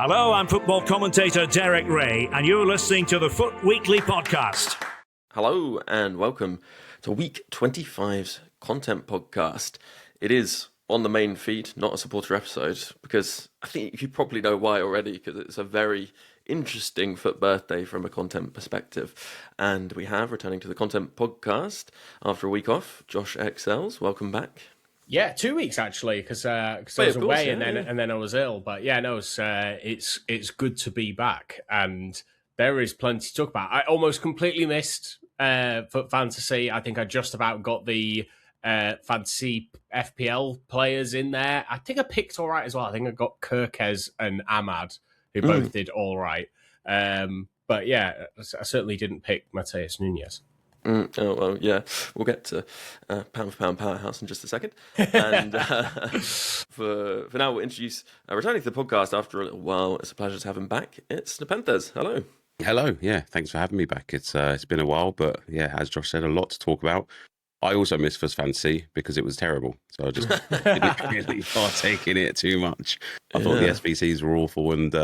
Hello, I'm football commentator Derek Ray, and you're listening to the FUT Weekly Podcast. Hello, and welcome to Week 25's content podcast. It is on the main feed, not a supporter episode, because I think you probably know why already, because it's a very interesting FUT birthday from a content perspective. And we have, returning to the content podcast after a week off, Josh Excels. Welcome back. Yeah, 2 weeks actually, because I was away and then I was ill. But yeah, no, it's good to be back, and there is plenty to talk about. I almost completely missed FUT Fantasy. I think I just about got the fantasy FPL players in there. I think I picked all right as well. I think I got 𝘬𝘃𝗲 and _𝘵𝘗𝘚, who both did all right. But yeah, I certainly didn't pick 𝘬𝘃𝗏𝘀𝘗 Oh, well, yeah, we'll get to pound for pound powerhouse in just a second. And for now, we'll introduce, returning to the podcast after a little while. It's a pleasure to have him back. It's NepentheZ. Hello. Hello. Yeah, thanks for having me back. It's been a while, but yeah, as Josh said, a lot to talk about. I also missed FUT Fantasy because it was terrible, so I just didn't really partake in it too much. I thought the SBCs were awful, and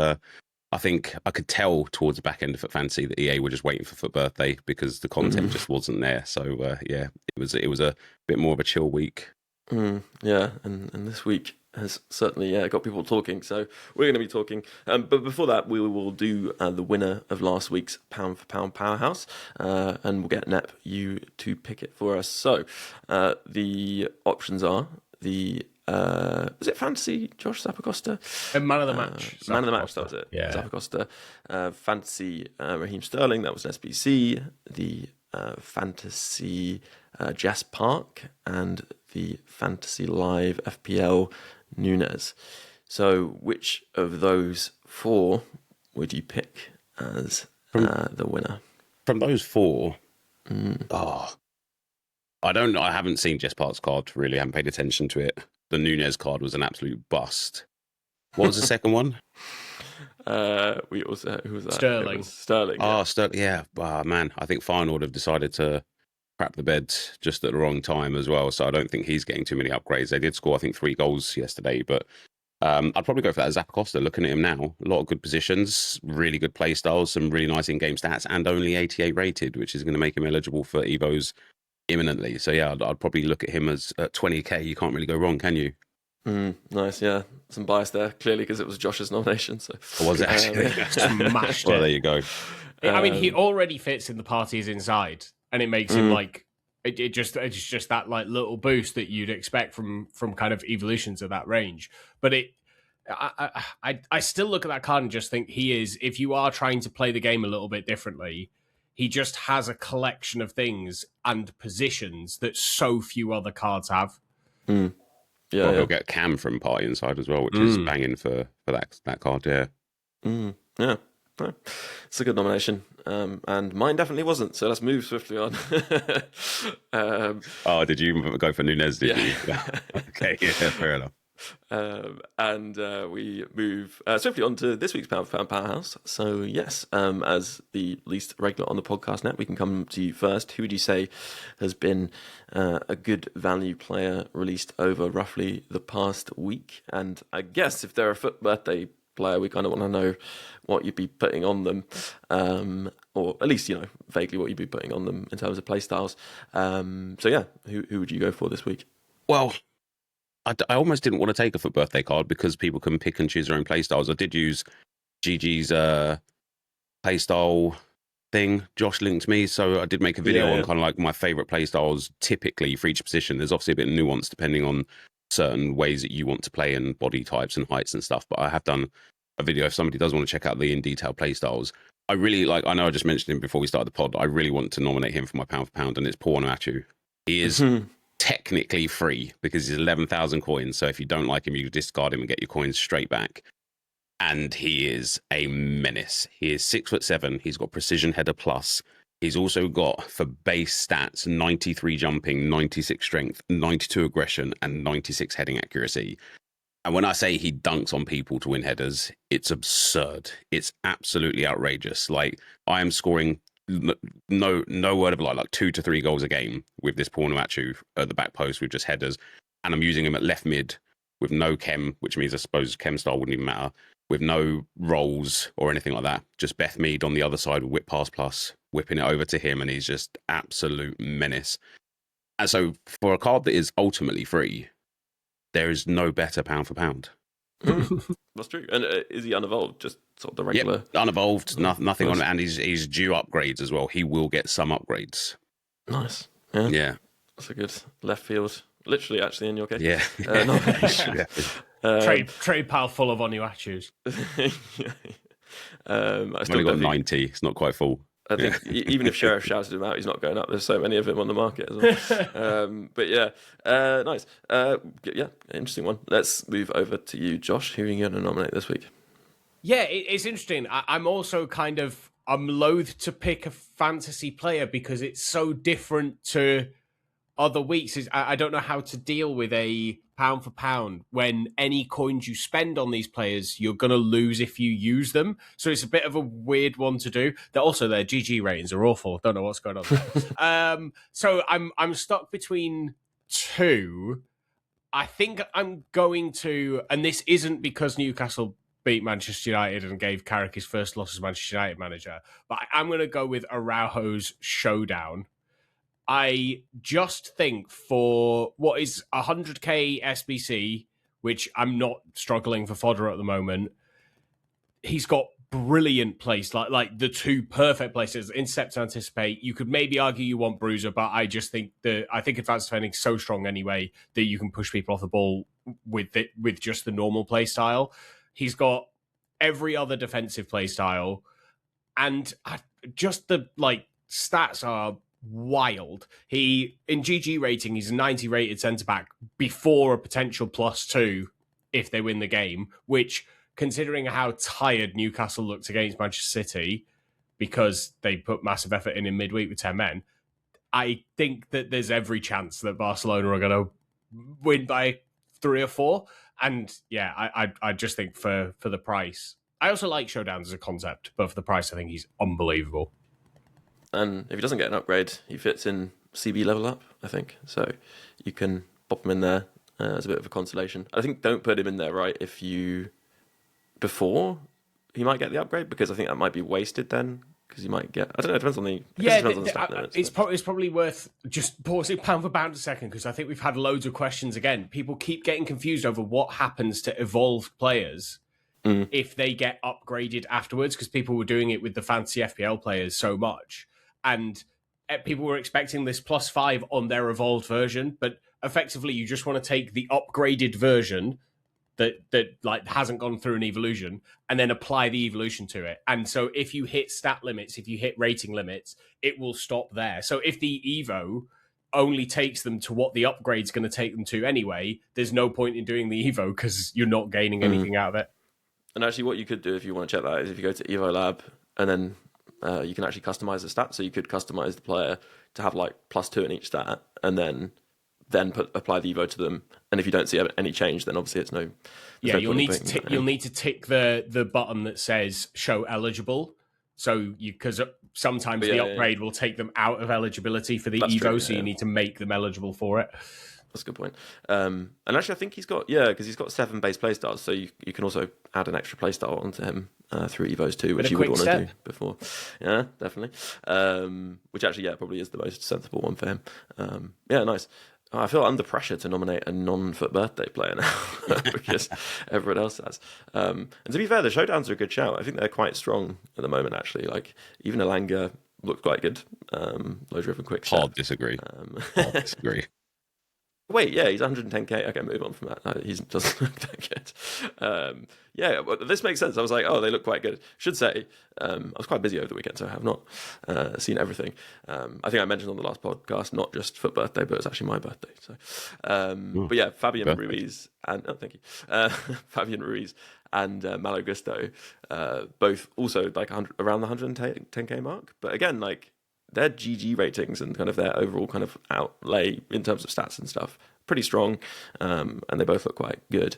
I think I could tell towards the back end of FUT Fantasy that EA were just waiting for FUT Birthday because the content just wasn't there. So yeah, it was a bit more of a chill week. Yeah, and this week has certainly got people talking. So we're going to be talking. But before that, we will do the winner of last week's pound for pound powerhouse, and we'll get Nep you to pick it for us. So the options are the. Was it fantasy Josh 𝘵𝗶𝗀𝘀𝘁? man of the match. Man of the match, that was it. Yeah. 𝘵𝗶𝗀𝘀. Fantasy Raheem Sterling, that was an SBC. The fantasy Jess Park, and the fantasy live FPL Nunes. So which of those four would you pick as the winner? From those four, I don't know. I haven't seen Jess Park's card, really. I haven't paid attention to it. The Nunes card was an absolute bust. What was the second one? We also, who was that? Sterling. Sterling. Oh, Sterling. Yeah. Oh, man. I think Feyenoord have decided to crap the bed just at the wrong time as well. So I don't think he's getting too many upgrades. They did score, I think, 3 goals yesterday. But I'd probably go for that 𝘵𝗵𝗀𝗀𝗀. Looking at him now, a lot of good positions, really good play styles, some really nice in-game stats, and only 88 rated, which is going to make him eligible for EVOs imminently. So yeah, I'd probably look at him as at 20k. You can't really go wrong, can you? Nice, yeah. Some bias there, clearly, because it was Josh's nomination. So was it actually? Smashed Well, it. there you go. I mean, he already fits in the parties inside, and it makes him like it's just that like little boost that you'd expect from kind of evolutions of that range. But I still look at that card and just think he is. If you are trying to play the game a little bit differently, he just has a collection of things and positions that so few other cards have. Yeah, He'll get Cam from Party Inside as well, which is banging for that card. Yeah. Yeah. Right. It's a good nomination, and mine definitely wasn't. So let's move swiftly on. Did you go for Nunes? Did you? Okay, yeah, fair enough. And we move swiftly on to this week's pound for pound powerhouse. So yes, as the least regular on the podcast net, we can come to you first. Who would you say has been a good value player released over roughly the past week? And I guess if they're a FUT birthday player, we kind of want to know what you'd be putting on them, or at least vaguely what you'd be putting on them in terms of play styles. So yeah, who would you go for this week? Well, I almost didn't want to take a FUT birthday card because people can pick and choose their own playstyles. I did use Gigi's playstyle thing. Josh linked me, so I did make a video on kind of like my favourite playstyles typically for each position. There's obviously a bit of nuance depending on certain ways that you want to play and body types and heights and stuff. But I have done a video if somebody does want to check out the in detail playstyles. I really like. I know I just mentioned him before we started the pod. I really want to nominate him for my pound for pound, and it's 𝘭𝘪𝘬𝘀𝘀. He is technically free because he's 11,000 coins. So if you don't like him, you discard him and get your coins straight back. And he is a menace. He is 6'7". He's got precision header plus. He's also got, for base stats, 93 jumping, 96 strength, 92 aggression, and 96 heading accuracy. And when I say he dunks on people to win headers, it's absurd. It's absolutely outrageous. Like, I am scoring no word of a lie, like 2 to 3 goals a game with this 𝘭𝘪𝘬𝘀𝘀 at the back post with just headers. And I'm using him at left mid with no chem, which means I suppose chem style wouldn't even matter. with no rolls or anything like that. Just 𝗏𝘅𝑚𝑒ad on the other side with whip pass plus, whipping it over to him, and he's just absolute menace. And so for a card that is ultimately free, there is no better pound for pound. That's true. And is he unevolved? Just sort of the regular? Yep, unevolved, nothing on it. And he's due upgrades as well. He will get some upgrades. Nice. Yeah. That's a good left field. Literally, actually, in your case. Yeah. Trade pile full of 𝘭𝑪𝑐𝗠𝑦. I still got 90. It's not quite full. I think even if Sheriff shouted him out, he's not going up. There's so many of him on the market as well. But yeah, nice. Yeah, interesting one. Let's move over to you, Josh. Who are you going to nominate this week? Yeah, it's interesting. I'm also I'm loath to pick a fantasy player because it's so different to other weeks. I don't know how to deal with a pound for pound when any coins you spend on these players, you're going to lose if you use them. So it's a bit of a weird one to do. Also, their GG ratings are awful. Don't know what's going on there. So I'm stuck between two. I think I'm going to, and this isn't because Newcastle beat Manchester United and gave Carrick his first loss as Manchester United manager, but I'm going to go with Araujo's showdown. I just think for what is 100k SBC, which I'm not struggling for fodder at the moment, he's got brilliant place, like the two perfect places, intercept and anticipate. You could maybe argue you want Bruiser, but I just think advanced defending is so strong anyway that you can push people off the ball with just the normal play style. He's got every other defensive play style, and just the stats are wild. He in GG rating, he's a 90 rated centre back before a potential +2 if they win the game, which, considering how tired Newcastle looked against Manchester City because they put massive effort in midweek with 10 men, I think that there's every chance that Barcelona are going to win by 3 or 4. And yeah, I just think for the price, I also like showdowns as a concept, but for the price, I think he's unbelievable. And if he doesn't get an upgrade, he fits in CB level up, I think. So you can pop him in there as a bit of a consolation. I think don't put him in there, right, before he might get the upgrade, because I think that might be wasted then, because he might get, I don't know, it depends on the stat limits. It's probably worth just pausing pound for pound a second, because I think we've had loads of questions again. People keep getting confused over what happens to evolved players if they get upgraded afterwards, because people were doing it with the fantasy FPL players so much. And people were expecting this +5 on their evolved version, but effectively you just want to take the upgraded version that hasn't gone through an evolution and then apply the evolution to it. And so if you hit stat limits, if you hit rating limits, it will stop there. So if the Evo only takes them to what the upgrade's going to take them to anyway, there's no point in doing the Evo because you're not gaining anything out of it. And actually what you could do if you want to check that is if you go to Evo Lab and then you can actually customize the stats. So you could customize the player to have +2 in each stat, and then apply the Evo to them. And if you don't see any change, then obviously it's no. Yeah, you'll need to tick the button that says show eligible. So because sometimes the upgrade will take them out of eligibility for the Evo, true, so you need to make them eligible for it. That's a good point. And actually, I think he's got because he's got 7 base playstyles, so you can also add an extra playstyle onto him through Evos too, which you would want to do before. Yeah, definitely. Which actually, probably is the most sensible one for him. Yeah, nice. I feel under pressure to nominate a non-FUT Birthday player now because everyone else has. And to be fair, the showdowns are a good shout. I think they're quite strong at the moment, actually. Even Elanga looked quite good. Low-driven quick shot. Hard disagree. Wait, yeah, he's 110k. Okay, move on from that. He doesn't look that good. Yeah, well, this makes sense. I was like, oh, they look quite good. Should say, I was quite busy over the weekend, so I have not seen everything. I think I mentioned on the last podcast, not just FUT Birthday, but it's actually my birthday. So, but yeah, Fabian Ruiz and thank you, Fabian Ruiz and Malo Gusto, both also around the 110k mark. But again, their GG ratings and kind of their overall kind of outlay in terms of stats and stuff, pretty strong, and they both look quite good.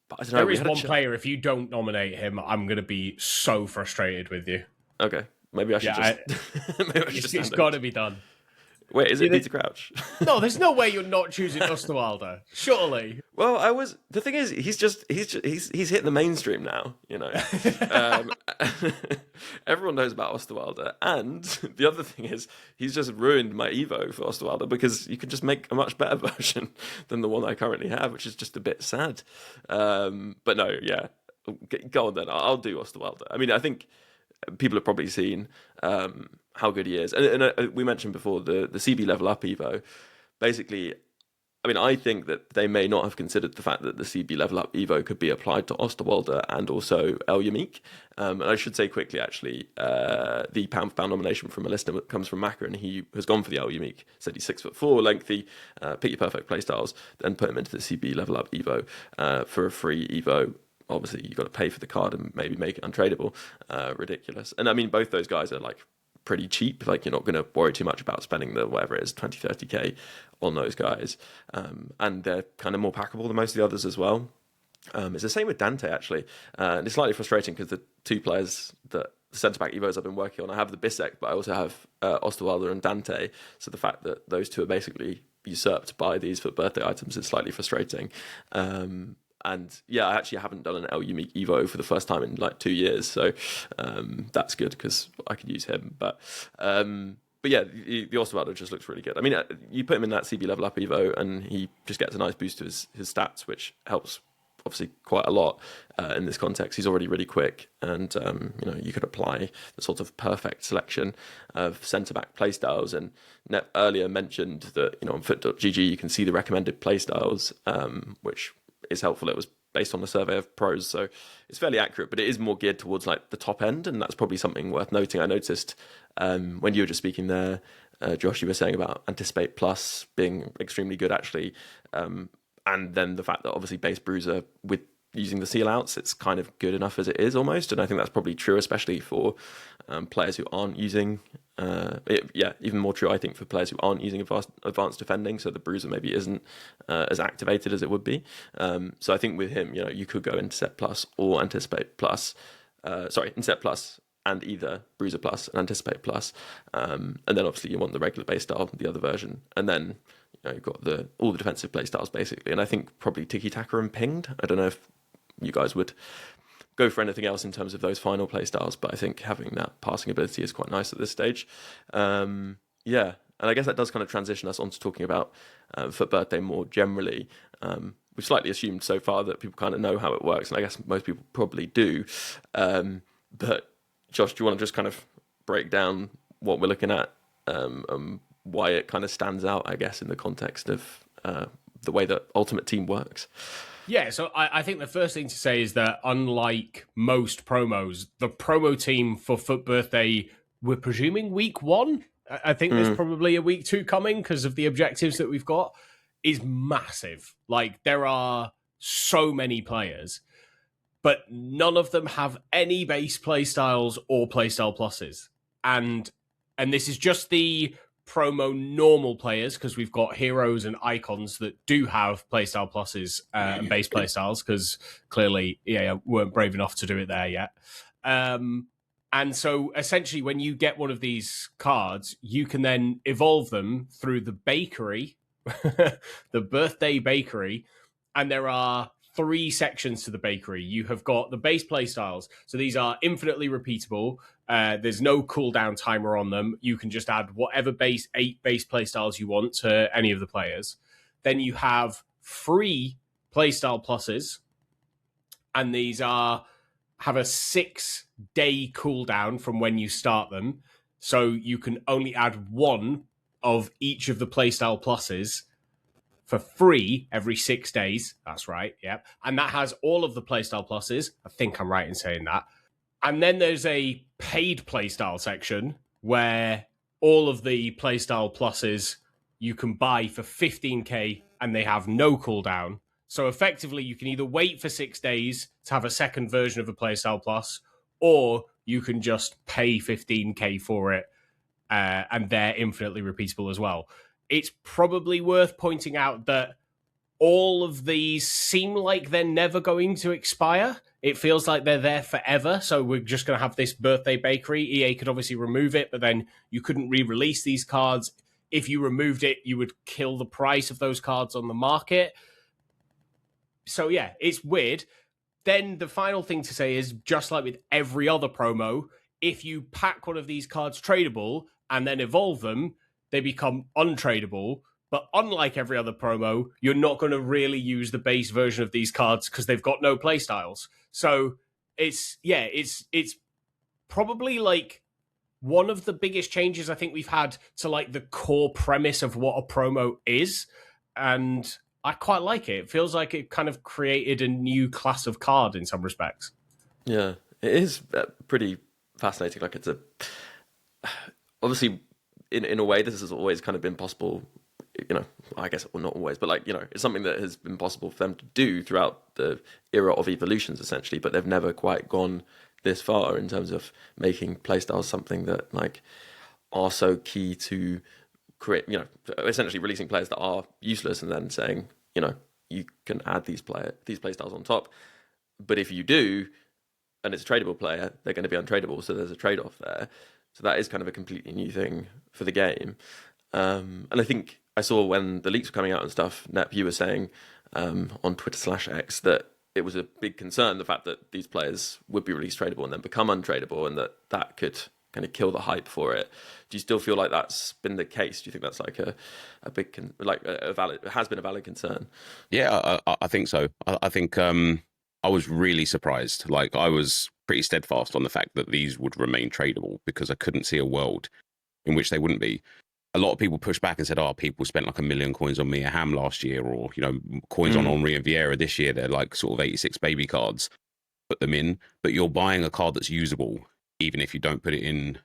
But I don't know. There is one player, if you don't nominate him, I'm going to be so frustrated with you. Okay, maybe I should just... It's got to be done. Wait, is it 𝗵𝗽𝗀𝗀𝘀? No, there's no way you're not choosing 𝗪𝘗𝑚𝘂𝑎ľ. Surely. Well, the thing is, he's hit the mainstream now, you know. Everyone knows about 𝗪𝘗𝑚𝘂𝑎ľ, and the other thing is, he's just ruined my Evo for 𝗪𝘗𝑚𝘂𝑎ľ, because you can just make a much better version than the one I currently have, which is just a bit sad. But no, yeah, go on then. I'll do 𝗪𝘗𝑚𝘂𝑎ľ. I mean, I think people have probably seen how good he is, and we mentioned before the CB level up Evo. Basically, I mean, I think that they may not have considered the fact that the CB level up Evo could be applied to 𝗪𝘗𝘂𝘀 and also 𝘬𝘵𝘐. And I should say quickly, actually, the pound for pound nomination from a listener comes from Macca, and he has gone for the 𝘬𝘵𝘐. Said he's 6'4", lengthy, pick your perfect playstyles, then put him into the CB level up Evo for a free Evo. Obviously, you've got to pay for the card and maybe make it untradable. Ridiculous. And I mean, both those guys are like pretty cheap. Like, you're not going to worry too much about spending the whatever it is, 20, 30k on those guys. And they're kind of more packable than most of the others as well. It's the same with Dante, actually. And it's slightly frustrating because the two players that the centre-back Evos I've been working on, I have the 𝗵𝗽𝗀𝗀, but I also have 𝗪𝘗𝘂𝘀 and Dante. So the fact that those two are basically usurped by these FUT Birthday items is slightly frustrating. And yeah, I actually haven't done an 𝘬𝘵𝘐 Evo for the first time in like 2 years, so that's good because I could use him. But yeah, the 𝗪𝘗𝘂𝘀 just looks really good. I mean, you put him in that CB level up Evo, and he just gets a nice boost to his stats, which helps obviously quite a lot in this context. He's already really quick, and you know, you could apply the sort of perfect selection of centre-back playstyles. And Nep earlier mentioned that, you know, on FUT.gg you can see the recommended playstyles, which is helpful. It was based on a survey of pros, so it's fairly accurate, but it is more geared towards like the top end, and that's probably something worth noting. I noticed when you were just speaking there, Josh, you were saying about 𝘚nticipate+ being extremely good, actually, and then the fact that obviously base bruiser with using the seal outs, it's kind of good enough as it is almost, and I think that's probably true, especially for players who aren't using even more true, I think, for players who aren't using advanced defending, so the bruiser maybe isn't as activated as it would be. So I think with him, you know, you could go Intercept+ or 𝘚nticipate+, Intercept+ and either bruiser+ and 𝘚nticipate+, and then obviously you want the regular base style, the other version, and then, you know, you've got all the defensive play styles basically. And I think probably 𝘵𝑇𝑎𝑐𝑎 and 𝃪𝑚𝑝𝑔�ed. I don't know if you guys would go for anything else in terms of those final play styles, but I think having that passing ability is quite nice at this stage. Yeah, and I guess that does kind of transition us on to talking about FUT Birthday more generally. We've slightly assumed so far that people kind of know how it works, and I guess most people probably do. But Josh, do you want to just kind of break down what we're looking at, why it kind of stands out, I guess, in the context of the way that Ultimate Team works? Yeah, so I think the first thing to say is that unlike most promos, the promo team for FUT Birthday, we're presuming week 1, I think there's probably a week 2 coming because of the objectives that we've got, is massive. Like, there are so many players, but none of them have any base playstyles or playstyle pluses. And this is just the promo normal players, because we've got heroes and icons that do have playstyle pluses and base playstyles, because clearly EA weren't brave enough to do it there yet. And so essentially when you get one of these cards, you can then evolve them through the bakery, the birthday bakery, and there are 3 sections to the bakery. You have got the base playstyles. So these are infinitely repeatable. There's no cooldown timer on them. You can just add whatever 8 base playstyles you want to any of the players. Then you have free playstyle pluses, and these have a 6-day cooldown from when you start them. So you can only add 1 of each of the playstyle pluses for free every 6 days. That's right, yeah. And that has all of the playstyle pluses. I think I'm right in saying that. And then there's a paid playstyle section where all of the playstyle pluses you can buy for 15k and they have no cooldown. So effectively, you can either wait for 6 days to have a second version of a playstyle plus, or you can just pay 15k for it, and they're infinitely repeatable as well. It's probably worth pointing out that all of these seem like they're never going to expire. It feels like they're there forever. So we're just going to have this birthday bakery. EA could obviously remove it, but then you couldn't re-release these cards. if you removed it, you would kill the price of those cards on the market. So yeah, it's weird. Then the final thing to say is, just like with every other promo, if you pack one of these cards tradable and then evolve them, they become untradable. But unlike every other promo, you're not going to really use the base version of these cards because they've got no playstyles. So it's probably like one of the biggest changes I think we've had to like the core premise of what a promo is. And I quite like it. It feels like it kind of created a new class of card in some respects. Yeah, it is pretty fascinating. Like, it's obviously in a way this has always kind of been possible, you know, I guess, well, not always, but like, you know, it's something that has been possible for them to do throughout the era of evolutions, essentially, but they've never quite gone this far in terms of making playstyles something that like are so key to create, you know, essentially releasing players that are useless and then saying, you know, you can add these playstyles on top, but if you do, and it's a tradable player, they're going to be untradable, so there's a trade-off there. So that is kind of a completely new thing for the game. And I think I saw when the leaks were coming out and stuff, Nep, you were saying on Twitter/X that it was a big concern, the fact that these players would be released tradable and then become untradable, and that could kind of kill the hype for it. Do you still feel like that's been the case? Do you think that's like a big, has been a valid concern? Yeah, I think so. I think I was really surprised. Like, I was pretty steadfast on the fact that these would remain tradable because I couldn't see a world in which they wouldn't be. A lot of people pushed back and said, oh, people spent like 1 million coins on 𝘵𝘂 last year, or, you know, coins on Henry and Vieira this year. They're like sort of 86 baby cards. Put them in, but you're buying a card that's usable, even if you don't put it in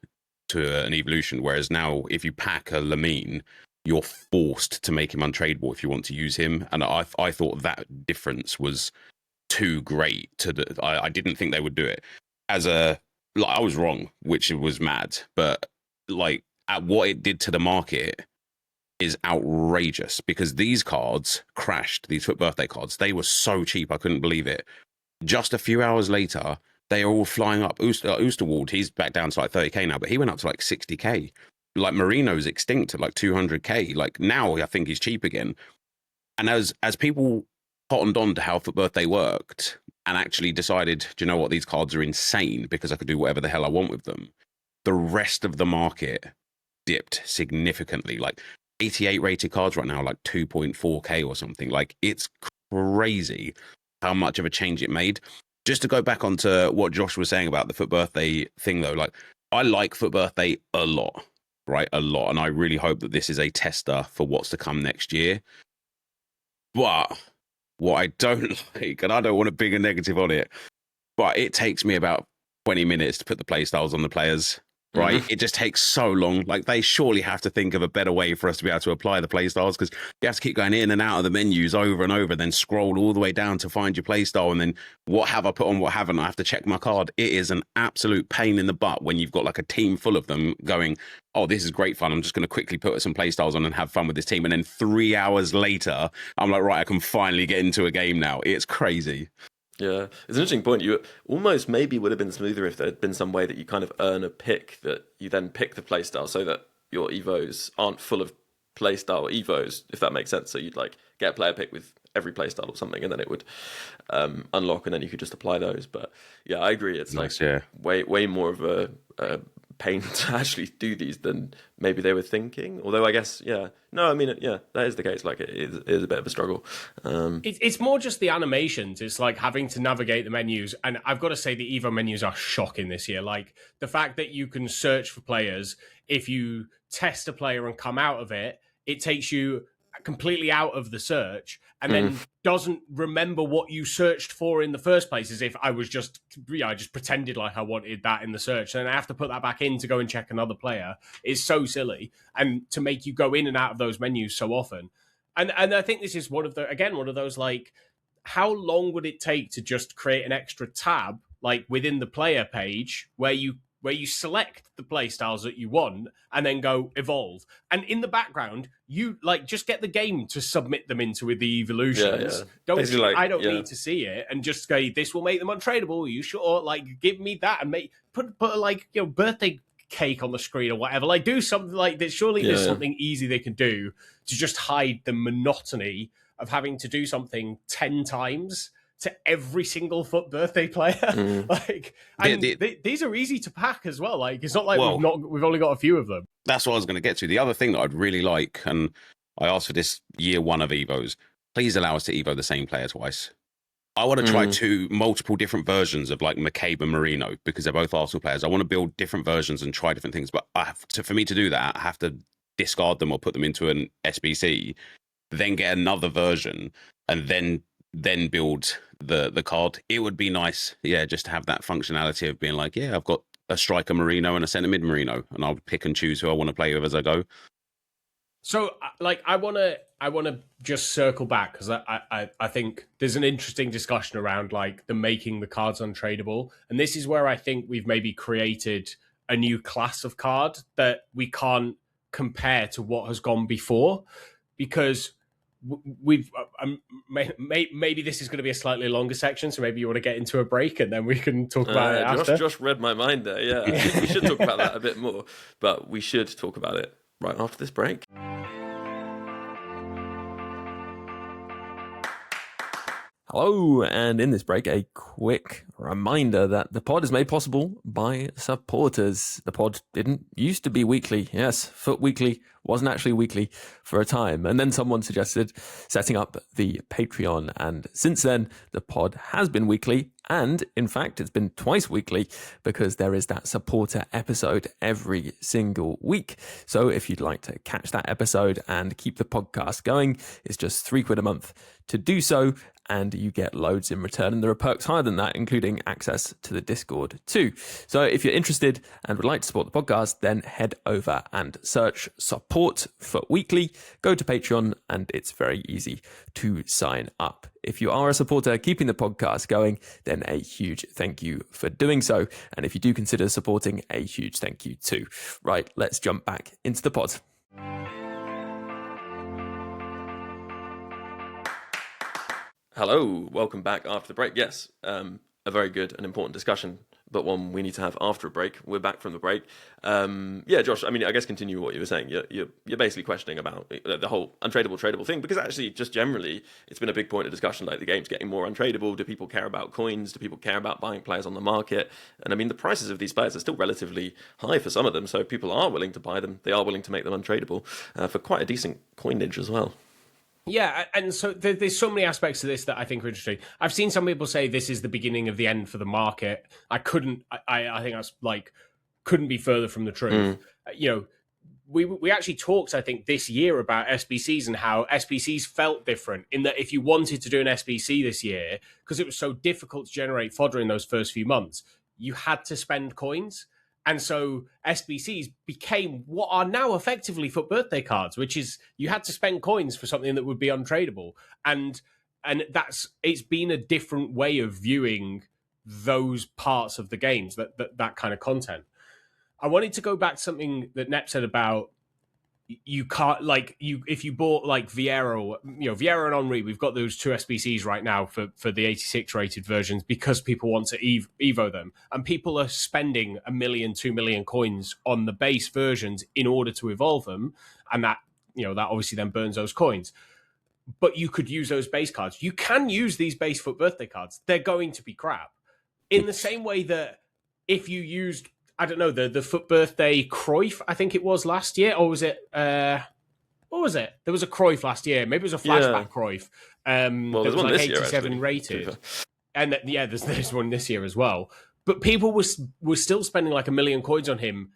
to an evolution. Whereas now, if you pack a Lamine, you're forced to make him untradeable if you want to use him. And I thought that difference was too great I didn't think they would do it. I was wrong, which was mad, but like, at what it did to the market is outrageous, because these cards crashed, these FUT Birthday cards. They were so cheap, I couldn't believe it. Just a few hours later, they are all flying up. 𝘬𝘗𝘬𝘬𝘬, he's back down to like 30k now, but he went up to like 60k. Like, Marino's extinct at like 200k. Like, now I think he's cheap again. And as people cottoned on to how FUT Birthday worked and actually decided, do you know what, these cards are insane because I could do whatever the hell I want with them, the rest of the market dipped significantly. Like, 88 rated cards right now, like 2.4k or something. Like, it's crazy how much of a change it made. Just to go back onto what Josh was saying about the FUT Birthday thing, though, like, I like FUT Birthday a lot, right? A lot. And I really hope that this is a tester for what's to come next year. But what I don't like, and I don't want to bring a negative on it, but it takes me about 20 minutes to put the playstyles on the players. Right? It just takes so long. Like, they surely have to think of a better way for us to be able to apply the playstyles, because you have to keep going in and out of the menus over and over, then scroll all the way down to find your playstyle, and then what have I put on, what haven't I? Have to check my card. It is an absolute pain in the butt when you've got like a team full of them going, oh, this is great fun, I'm just going to quickly put some playstyles on and have fun with this team. And then 3 hours later, I'm like, right, I can finally get into a game now. It's crazy. Yeah, it's an interesting point. You almost maybe would have been smoother if there had been some way that you kind of earn a pick, that you then pick the playstyle so that your evos aren't full of playstyle evos, if that makes sense. So you'd like get a player pick with every playstyle or something, and then it would unlock, and then you could just apply those. But yeah, I agree. It's nice, like way more of a pain to actually do these than maybe they were thinking. Although I guess, that is the case. Like, it is a bit of a struggle. It's more just the animations. It's like having to navigate the menus. And I've got to say, the Evo menus are shocking this year. Like, the fact that you can search for players, if you test a player and come out of it, it takes you completely out of the search and then doesn't remember what you searched for in the first place, as if I just pretended like I wanted that in the search, and I have to put that back in to go and check another player. It's so silly, and to make you go in and out of those menus so often. And I think this is one of those, like, how long would it take to just create an extra tab, like, within the player page where you select the play styles that you want and then go evolve. And in the background, you just get the game to submit them into the evolutions. Yeah. I don't need to see it, and just say, this will make them untradeable. Are you sure? Like, give me that and put birthday cake on the screen or whatever. Like, do something like this. Surely there's something easy they can do to just hide the monotony of having to do something 10 times to every single FUT Birthday player. Like, and these are easy to pack as well. Like, it's not like we've only got a few of them. That's what I was going to get to. The other thing that I'd really like, and I asked for this year one of Evos, please allow us to Evo the same player twice. I want to try multiple different versions of like McCabe and Marino, because they're both Arsenal players. I want to build different versions and try different things. But for me to do that, I have to discard them or put them into an SBC, then get another version, and then build the card. It would be nice, just to have that functionality of being like, I've got a striker Marino and a centre mid Marino, and I'll pick and choose who I want to play with as I go. So, like, I want to just circle back, because I think there's an interesting discussion around like making the cards untradeable, and this is where I think we've maybe created a new class of card that we can't compare to what has gone before, because we've maybe this is going to be a slightly longer section, so maybe you want to get into a break and then we can talk about it after. Josh read my mind there. Yeah, we should talk about that a bit more, but we should talk about it right after this break. Hello, and in this break, a quick reminder that the pod is made possible by supporters. The pod didn't used to be weekly. Yes, FUT Weekly wasn't actually weekly for a time. And then someone suggested setting up the Patreon. And since then, the pod has been weekly. And in fact, it's been twice weekly, because there is that supporter episode every single week. So if you'd like to catch that episode and keep the podcast going, it's just £3 a month to do so. And you get loads in return. And there are perks higher than that, including access to the Discord too. So if you're interested and would like to support the podcast, then head over and search Support FUT Weekly. Go to Patreon, and it's very easy to sign up. If you are a supporter keeping the podcast going, then a huge thank you for doing so. And if you do consider supporting, a huge thank you too. Right, let's jump back into the pod. Hello, welcome back after the break. Yes, a very good and important discussion, but one we need to have after a break. We're back from the break. Josh, I mean, I guess continue what you were saying. You're basically questioning about the whole tradable thing, because actually, just generally, it's been a big point of discussion. Like, the game's getting more untradable. Do people care about coins? Do people care about buying players on the market? And I mean, the prices of these players are still relatively high for some of them, so people are willing to buy them. They are willing to make them untradable for quite a decent coinage as well. Yeah, and so there's so many aspects to this that I think are interesting. I've seen some people say this is the beginning of the end for the market. I think that's like couldn't be further from the truth. We actually talked, I think, this year about SBCs and how SBCs felt different, in that if you wanted to do an SBC this year, because it was so difficult to generate fodder in those first few months, you had to spend coins. And so SBCs became what are now effectively FUT Birthday cards, which is you had to spend coins for something that would be untradable. And it's been a different way of viewing those parts of the games, that kind of content. I wanted to go back to something that Nep said about you can't, if you bought like Vieira and Henry, we've got those two SBCs right now for the 86 rated versions, because people want to Evo them, and people are spending 1 million, 2 million coins on the base versions in order to evolve them, and that obviously then burns those coins. But you could use those base cards. You can use these base FUT Birthday cards. They're going to be crap. In the same way that if you used, I don't know, the FUT Birthday Cruyff, I think it was last year, or was it? What was it? There was a Cruyff last year. Maybe it was a flashback Cruyff. Well, there's one like this 87 year, rated, and there's one this year as well. But people were still spending like 1 million coins on him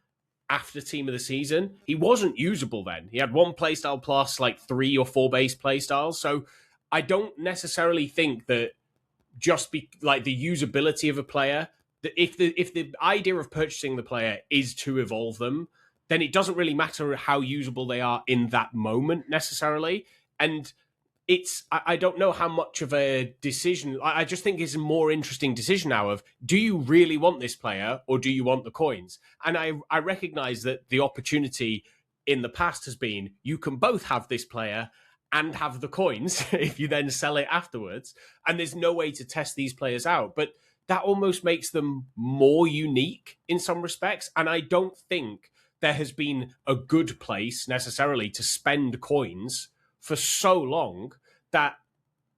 after Team of the Season. He wasn't usable then. He had 1 playstyle plus like 3 or 4 base playstyles. So I don't necessarily think that just be like the usability of a player, that if the idea of purchasing the player is to evolve them, then it doesn't really matter how usable they are in that moment necessarily. And I don't know how much of a decision. I just think it's a more interesting decision now of, do you really want this player or do you want the coins? And I recognize that the opportunity in the past has been, you can both have this player and have the coins if you then sell it afterwards. And there's no way to test these players out. But that almost makes them more unique in some respects. And I don't think there has been a good place necessarily to spend coins for so long that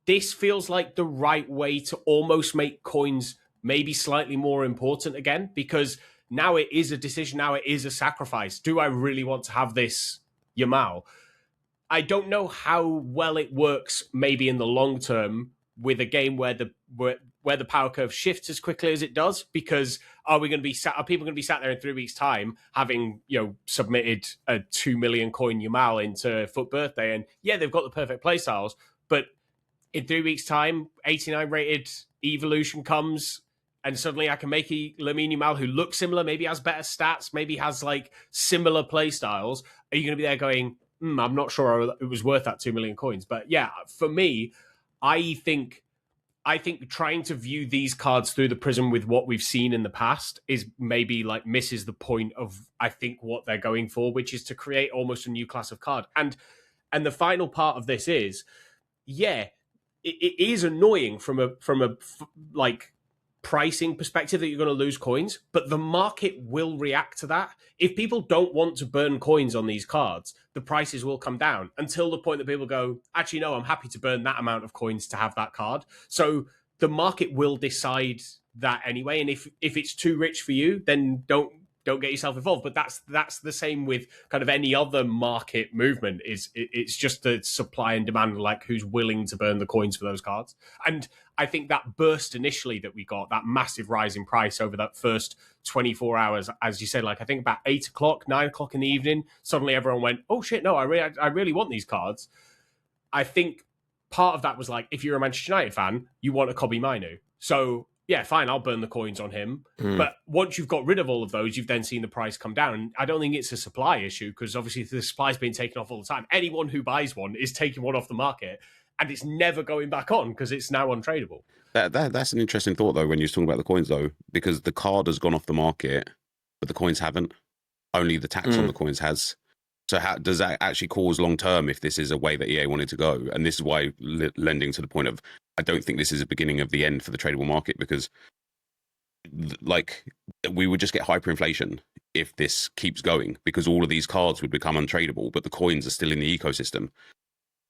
this feels like the right way to almost make coins maybe slightly more important again, because now it is a decision. Now it is a sacrifice. Do I really want to have this 𝘰𝘰𝘰𝘀? I don't know how well it works maybe in the long term with a game where the power curve shifts as quickly as it does, because are people going to be sat there in 3 weeks' time having, submitted a 2 million coin 𝘰𝘰𝘰𝘀 into FUT Birthday, and yeah, they've got the perfect playstyles, but in 3 weeks' time, 89 rated evolution comes, and suddenly I can make a 𝘬𝘰𝘰𝘰𝘀 who looks similar, maybe has better stats, maybe has like similar playstyles. Are you going to be there going, I'm not sure it was worth that 2 million coins? But yeah, for me, I think trying to view these cards through the prism with what we've seen in the past is maybe like misses the point of, I think, what they're going for, which is to create almost a new class of card. And the final part of this is, yeah, it is annoying from a like pricing perspective that you're going to lose coins, but the market will react to that. If people don't want to burn coins on these cards, the prices will come down until the point that people go, actually, no, I'm happy to burn that amount of coins to have that card. So the market will decide that anyway. And if it's too rich for you, then don't get yourself involved. But that's the same with kind of any other market movement. It's just the supply and demand, like who's willing to burn the coins for those cards. And I think that burst initially that we got, that massive rise in price over that first 24 hours, as you said, like I think about 8 o'clock, 9 o'clock in the evening, suddenly everyone went, oh shit, no, I really want these cards. I think part of that was like, if you're a Manchester United fan, you want a 𝘵𝑵𝑚ainoo. So yeah, fine, I'll burn the coins on him. But once you've got rid of all of those, you've then seen the price come down. And I don't think it's a supply issue, because obviously the supply's being taken off all the time. Anyone who buys one is taking one off the market, and it's never going back on because it's now untradeable. That's an interesting thought, though, when you're talking about the coins, though, because the card has gone off the market, but the coins haven't. Only the tax on the coins has. So how does that actually cause long term if this is a way that EA wanted to go? And this is why lending to the point of, I don't think this is a beginning of the end for the tradable market, because like we would just get hyperinflation if this keeps going, because all of these cards would become untradable, but the coins are still in the ecosystem,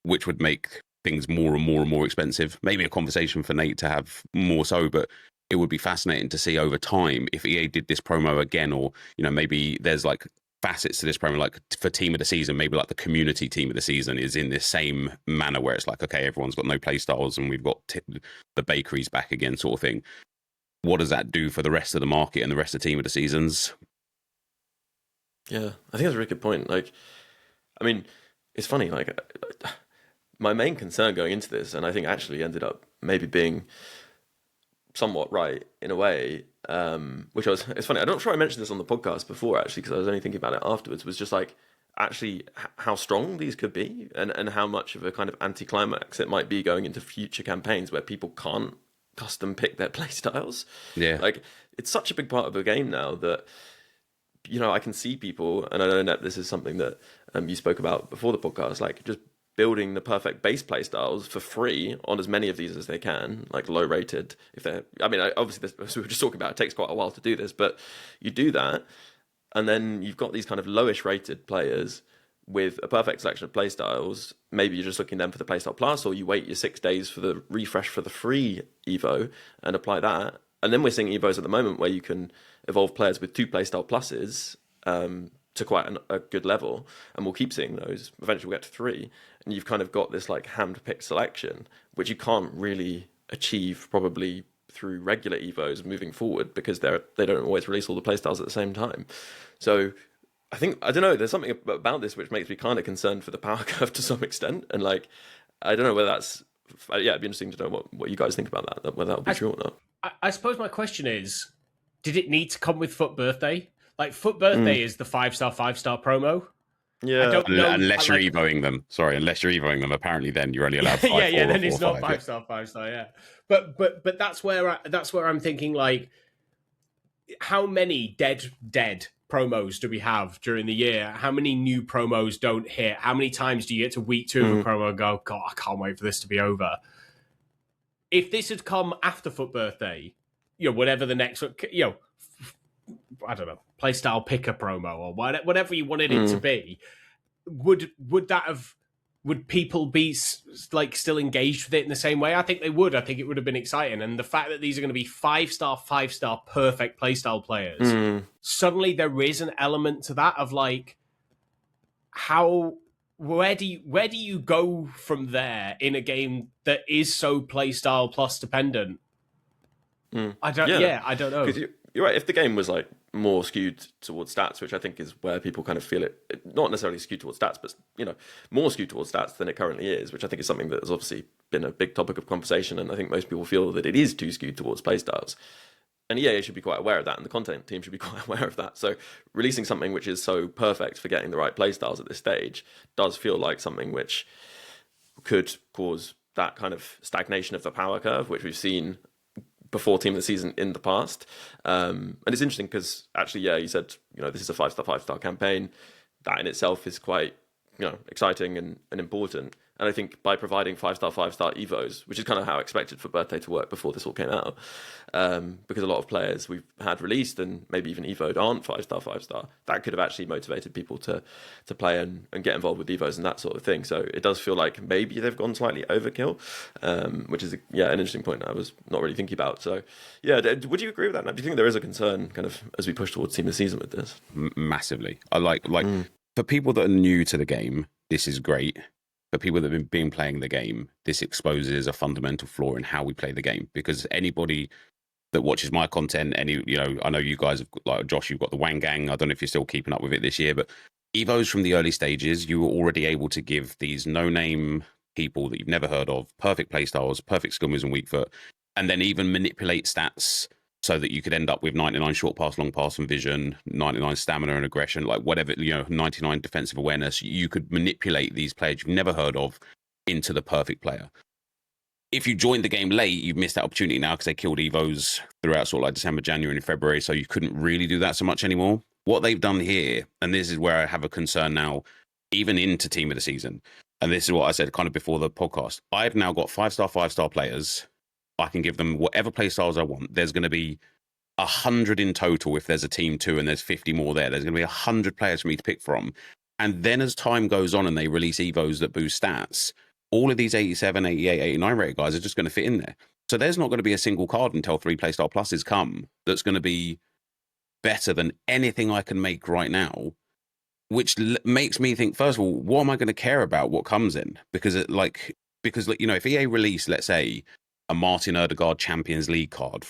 which would make things more and more and more expensive. Maybe a conversation for Nate to have more so, but it would be fascinating to see over time if EA did this promo again, or maybe there's like facets to this promo, like for team of the season, maybe like the community team of the season is in this same manner where it's like, okay, everyone's got no play styles and we've got the bakeries back again, sort of thing. What does that do for the rest of the market and the rest of the team of the seasons? Yeah, I think that's a really good point. Like, I mean, it's funny, like my main concern going into this, and I think actually ended up maybe being somewhat right in a way, it's funny, I'm not sure I mentioned this on the podcast before actually, because I was only thinking about it afterwards, was just like actually how strong these could be, and how much of a kind of anticlimax it might be going into future campaigns where people can't custom pick their playstyles. Yeah, like it's such a big part of the game now that I can see people, and I know that this is something that you spoke about before the podcast, like just building the perfect base play styles for free on as many of these as they can, like low rated. If they're, I mean, obviously, as we were just talking about, it takes quite a while to do this, but you do that, and then you've got these kind of lowish rated players with a perfect selection of play styles. Maybe you're just looking then for the playstyle plus, or you wait your 6 days for the refresh for the free Evo and apply that. And then we're seeing Evos at the moment where you can evolve players with 2 playstyle pluses to quite a good level, and we'll keep seeing those. Eventually we'll get to 3, and you've kind of got this like hand-picked selection, which you can't really achieve probably through regular Evos moving forward, because they don't always release all the playstyles at the same time. So I don't know, there's something about this which makes me kind of concerned for the power curve to some extent, and like I don't know whether that's it'd be interesting to know what you guys think about that, whether that would be true or not. I suppose my question is, did it need to come with FUT Birthday? Like, FUT Birthday is the 5-star, 5-star promo. Yeah. I don't know, unless you're evoing them. Sorry, unless you're evoing them, apparently then you're only allowed 5. yeah, then it's not 5-star, 5-star, yeah. But that's where I'm thinking, like, how many dead promos do we have during the year? How many new promos don't hit? How many times do you get to week 2 of a promo and go, God, I can't wait for this to be over? If this had come after FUT Birthday, whatever the next, I don't know, playstyle picker promo or whatever you wanted it to be, would people be like still engaged with it in the same way? I think they would. I think it would have been exciting. And the fact that these are going to be 5-star perfect playstyle players, suddenly there is an element to that of like, where do you go from there in a game that is so playstyle plus dependent? I don't know. You're right. If the game was like more skewed towards stats, which I think is where people kind of feel it, not necessarily skewed towards stats, but more skewed towards stats than it currently is, which I think is something that has obviously been a big topic of conversation, and I think most people feel that it is too skewed towards playstyles. And EA should be quite aware of that, and the content team should be quite aware of that. So releasing something which is so perfect for getting the right playstyles at this stage does feel like something which could cause that kind of stagnation of the power curve, which we've seen before Team of the Season in the past. And it's interesting because actually, you said, this is a 5-star campaign. That in itself is quite, exciting and important. And I think by providing 5-star evos, which is kind of how I expected FUT Birthday to work before this all came out, because a lot of players we've had released and maybe even evoed aren't 5-star, that could have actually motivated people to play and get involved with evos and that sort of thing. So it does feel like maybe they've gone slightly overkill, which is an interesting point I was not really thinking about. So would you agree with that? Do you think there is a concern kind of as we push towards Team of the Season with this? Massively. I like for people that are new to the game, this is great. For people that have been playing the game, this exposes a fundamental flaw in how we play the game. Because anybody that watches my content, I know you guys have, like Josh, you've got the Wang Gang. I don't know if you're still keeping up with it this year, but evos from the early stages, you were already able to give these no-name people that you've never heard of perfect playstyles, perfect skill moves and weak foot, and then even manipulate stats so that you could end up with 99 short pass, long pass and vision, 99 stamina and aggression, like whatever, 99 defensive awareness. You could manipulate these players you've never heard of into the perfect player. If you joined the game late, you've missed that opportunity now because they killed evos throughout sort of like December, January and February, so you couldn't really do that so much anymore. What they've done here, and this is where I have a concern now, even into Team of the Season, and this is what I said kind of before the podcast, I've now got 5-star players. I can give them whatever play styles I want. There's going to be 100 in total if there's a team 2 and there's 50 more there. There's going to be 100 players for me to pick from. And then as time goes on and they release evos that boost stats, all of these 87, 88, 89 rated guys are just going to fit in there. So there's not going to be a single card until 3 playstyle pluses come that's going to be better than anything I can make right now, which makes me think, first of all, what am I going to care about what comes in? Because if EA release, let's say, a Martin Odegaard Champions League card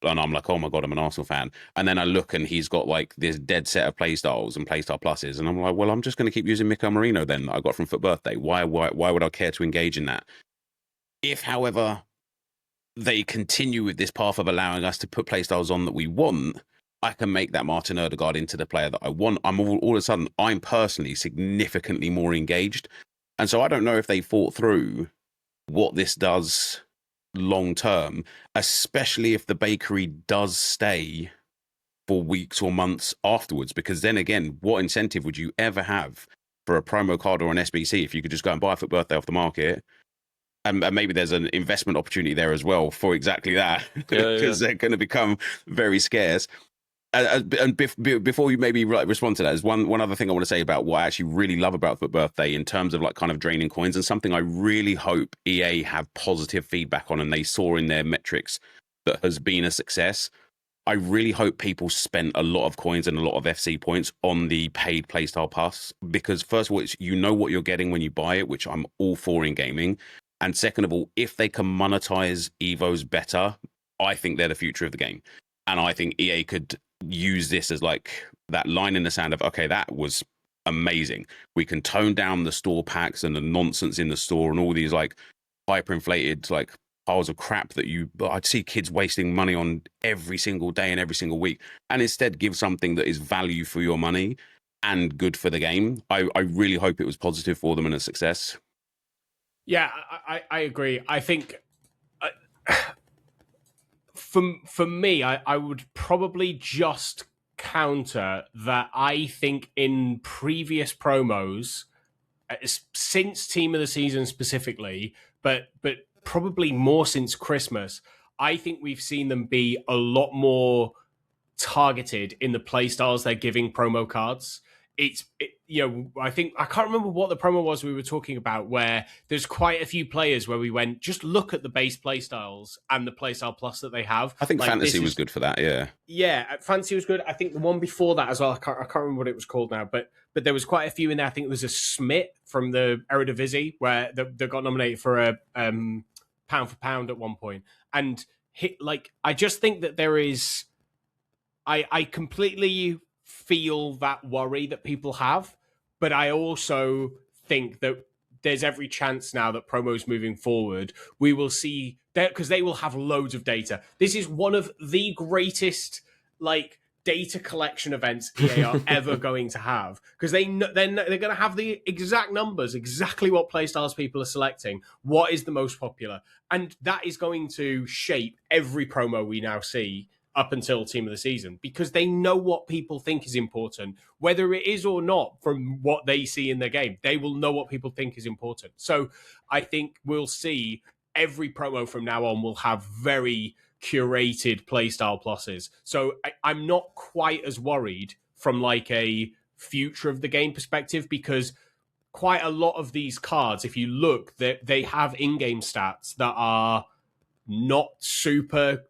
and I'm like, oh my God, I'm an Arsenal fan. And then I look and he's got like this dead set of playstyles and playstyle pluses. And I'm like, well, I'm just going to keep using Miguel Merino then that I got from FUT Birthday. Why would I care to engage in that? If, however, they continue with this path of allowing us to put playstyles on that we want, I can make that Martin Odegaard into the player that I want. I'm all of a sudden, I'm personally significantly more engaged. And so I don't know if they thought through what this does long term, especially if the bakery does stay for weeks or months afterwards, because then again, what incentive would you ever have for a promo card or an SBC if you could just go and buy a FUT Birthday off the market? And maybe there's an investment opportunity there as well for exactly that, because they're going to become very scarce. And before you maybe respond to that, is one other thing I want to say about what I actually really love about FUT Birthday in terms of like kind of draining coins, and something I really hope EA have positive feedback on and they saw in their metrics that has been a success. I really hope people spent a lot of coins and a lot of FC points on the paid playstyle pass, because first of all, you know what you're getting when you buy it, which I'm all for in gaming. And second of all, if they can monetize evos better, I think they're the future of the game. And I think EA could use this as like that line in the sand of, okay, that was amazing. We can tone down the store packs and the nonsense in the store and all these like hyperinflated like piles of crap that I'd see kids wasting money on every single day and every single week, and instead give something that is value for your money and good for the game. I really hope it was positive for them and a success. Yeah, I agree. I think for me, I would probably just counter that. I think in previous promos, since Team of the Season specifically, but probably more since Christmas, I think we've seen them be a lot more targeted in the play styles they're giving promo cards. I can't remember what the promo was we were talking about, where there's quite a few players where we went, just look at the base play styles and the playstyle plus that they have. I think Fantasy was good for that. Yeah, Fantasy was good. I think the one before that as well, I can't remember what it was called now, but there was quite a few in there. I think there was a 𝘵 from the 𝘬𝘯𝘰𝘸 where they got nominated for a pound for pound at one point. And I just think that there is, I completely feel that worry that people have, but I also think that there's every chance now that promos moving forward, we will see that, because they will have loads of data. This is one of the greatest data collection events EA are ever going to have, because they're going to have the exact numbers, exactly what playstyles people are selecting, what is the most popular, and that is going to shape every promo we now see up until Team of the Season, because they know what people think is important, whether it is or not from what they see in the game. They will know what people think is important. So I think we'll see every promo from now on will have very curated playstyle pluses. So I'm not quite as worried from a future of the game perspective, because quite a lot of these cards, if you look, they have in-game stats that are not super,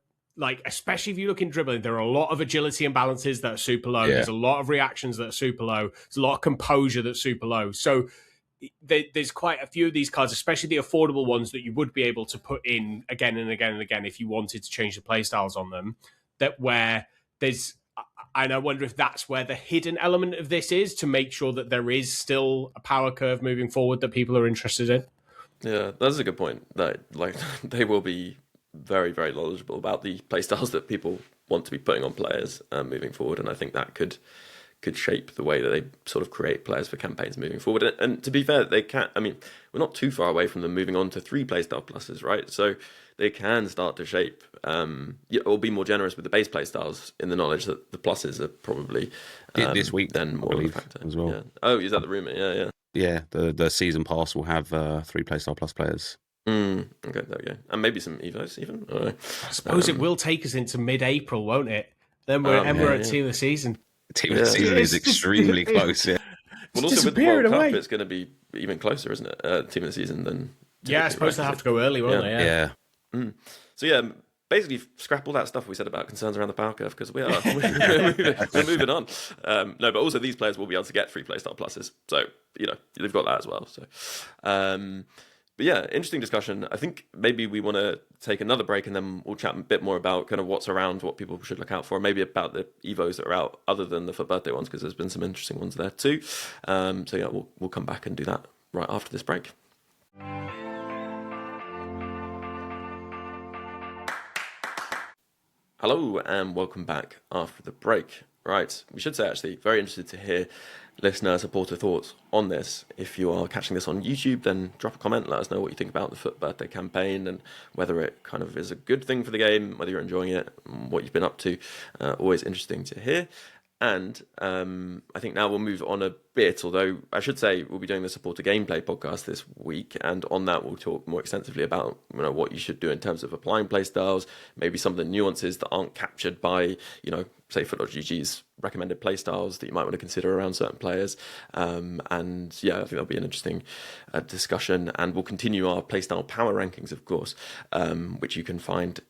especially if you look in dribbling, there are a lot of agility imbalances that are super low. Yeah. There's a lot of reactions that are super low. There's a lot of composure that's super low. So there's quite a few of these cards, especially the affordable ones that you would be able to put in again and again and again if you wanted to change the playstyles on them, and I wonder if that's where the hidden element of this is, to make sure that there is still a power curve moving forward that people are interested in. Yeah, that's a good point. That they will be very, very knowledgeable about the playstyles that people want to be putting on players moving forward, and I think that could shape the way that they sort of create players for campaigns moving forward. And to be fair, they can. I mean, we're not too far away from them moving on to 3 playstyle pluses, right? So they can start to shape or be more generous with the base playstyles, in the knowledge that the pluses are probably this week then more of a factor as well. Yeah. Oh, is that the rumor? Yeah. The season pass will have 3 playstyle plus players. Okay, there we go. And maybe some Evos even. I suppose it will take us into mid-April, won't it? Then we're at Team of the Season. Team of the Season is extremely close. Yeah. Well, also with the World Cup, it's going to be even closer, isn't it? Team of the Season than. Yeah, I suppose they have to go early, won't they? Yeah. So basically scrap all that stuff we said about concerns around the power curve, because we're moving on. No, but also these players will be able to get 3 playstyle pluses, so they've got that as well. So. But yeah, interesting discussion. I think maybe we want to take another break and then we'll chat a bit more about kind of what's around, what people should look out for, maybe about the Evos that are out other than the FUT Birthday ones, because there's been some interesting ones there too. So yeah, we'll come back and do that right after this break. Hello and welcome back after the break. Right, we should say actually, very interested to hear listener supporter thoughts on this. If you are catching this on YouTube, then drop a comment, let us know what you think about the FUT Birthday campaign and whether it kind of is a good thing for the game, whether you're enjoying it, what you've been up to. Always interesting to hear. And I think now we'll move on a bit, although I should say we'll be doing the supporter gameplay podcast this week, and on that we'll talk more extensively about what you should do in terms of applying play styles, maybe some of the nuances that aren't captured by say FUT.gg's recommended play styles that you might want to consider around certain players. And yeah, I think that'll be an interesting discussion, and we'll continue our playstyle power rankings, of course, which you can find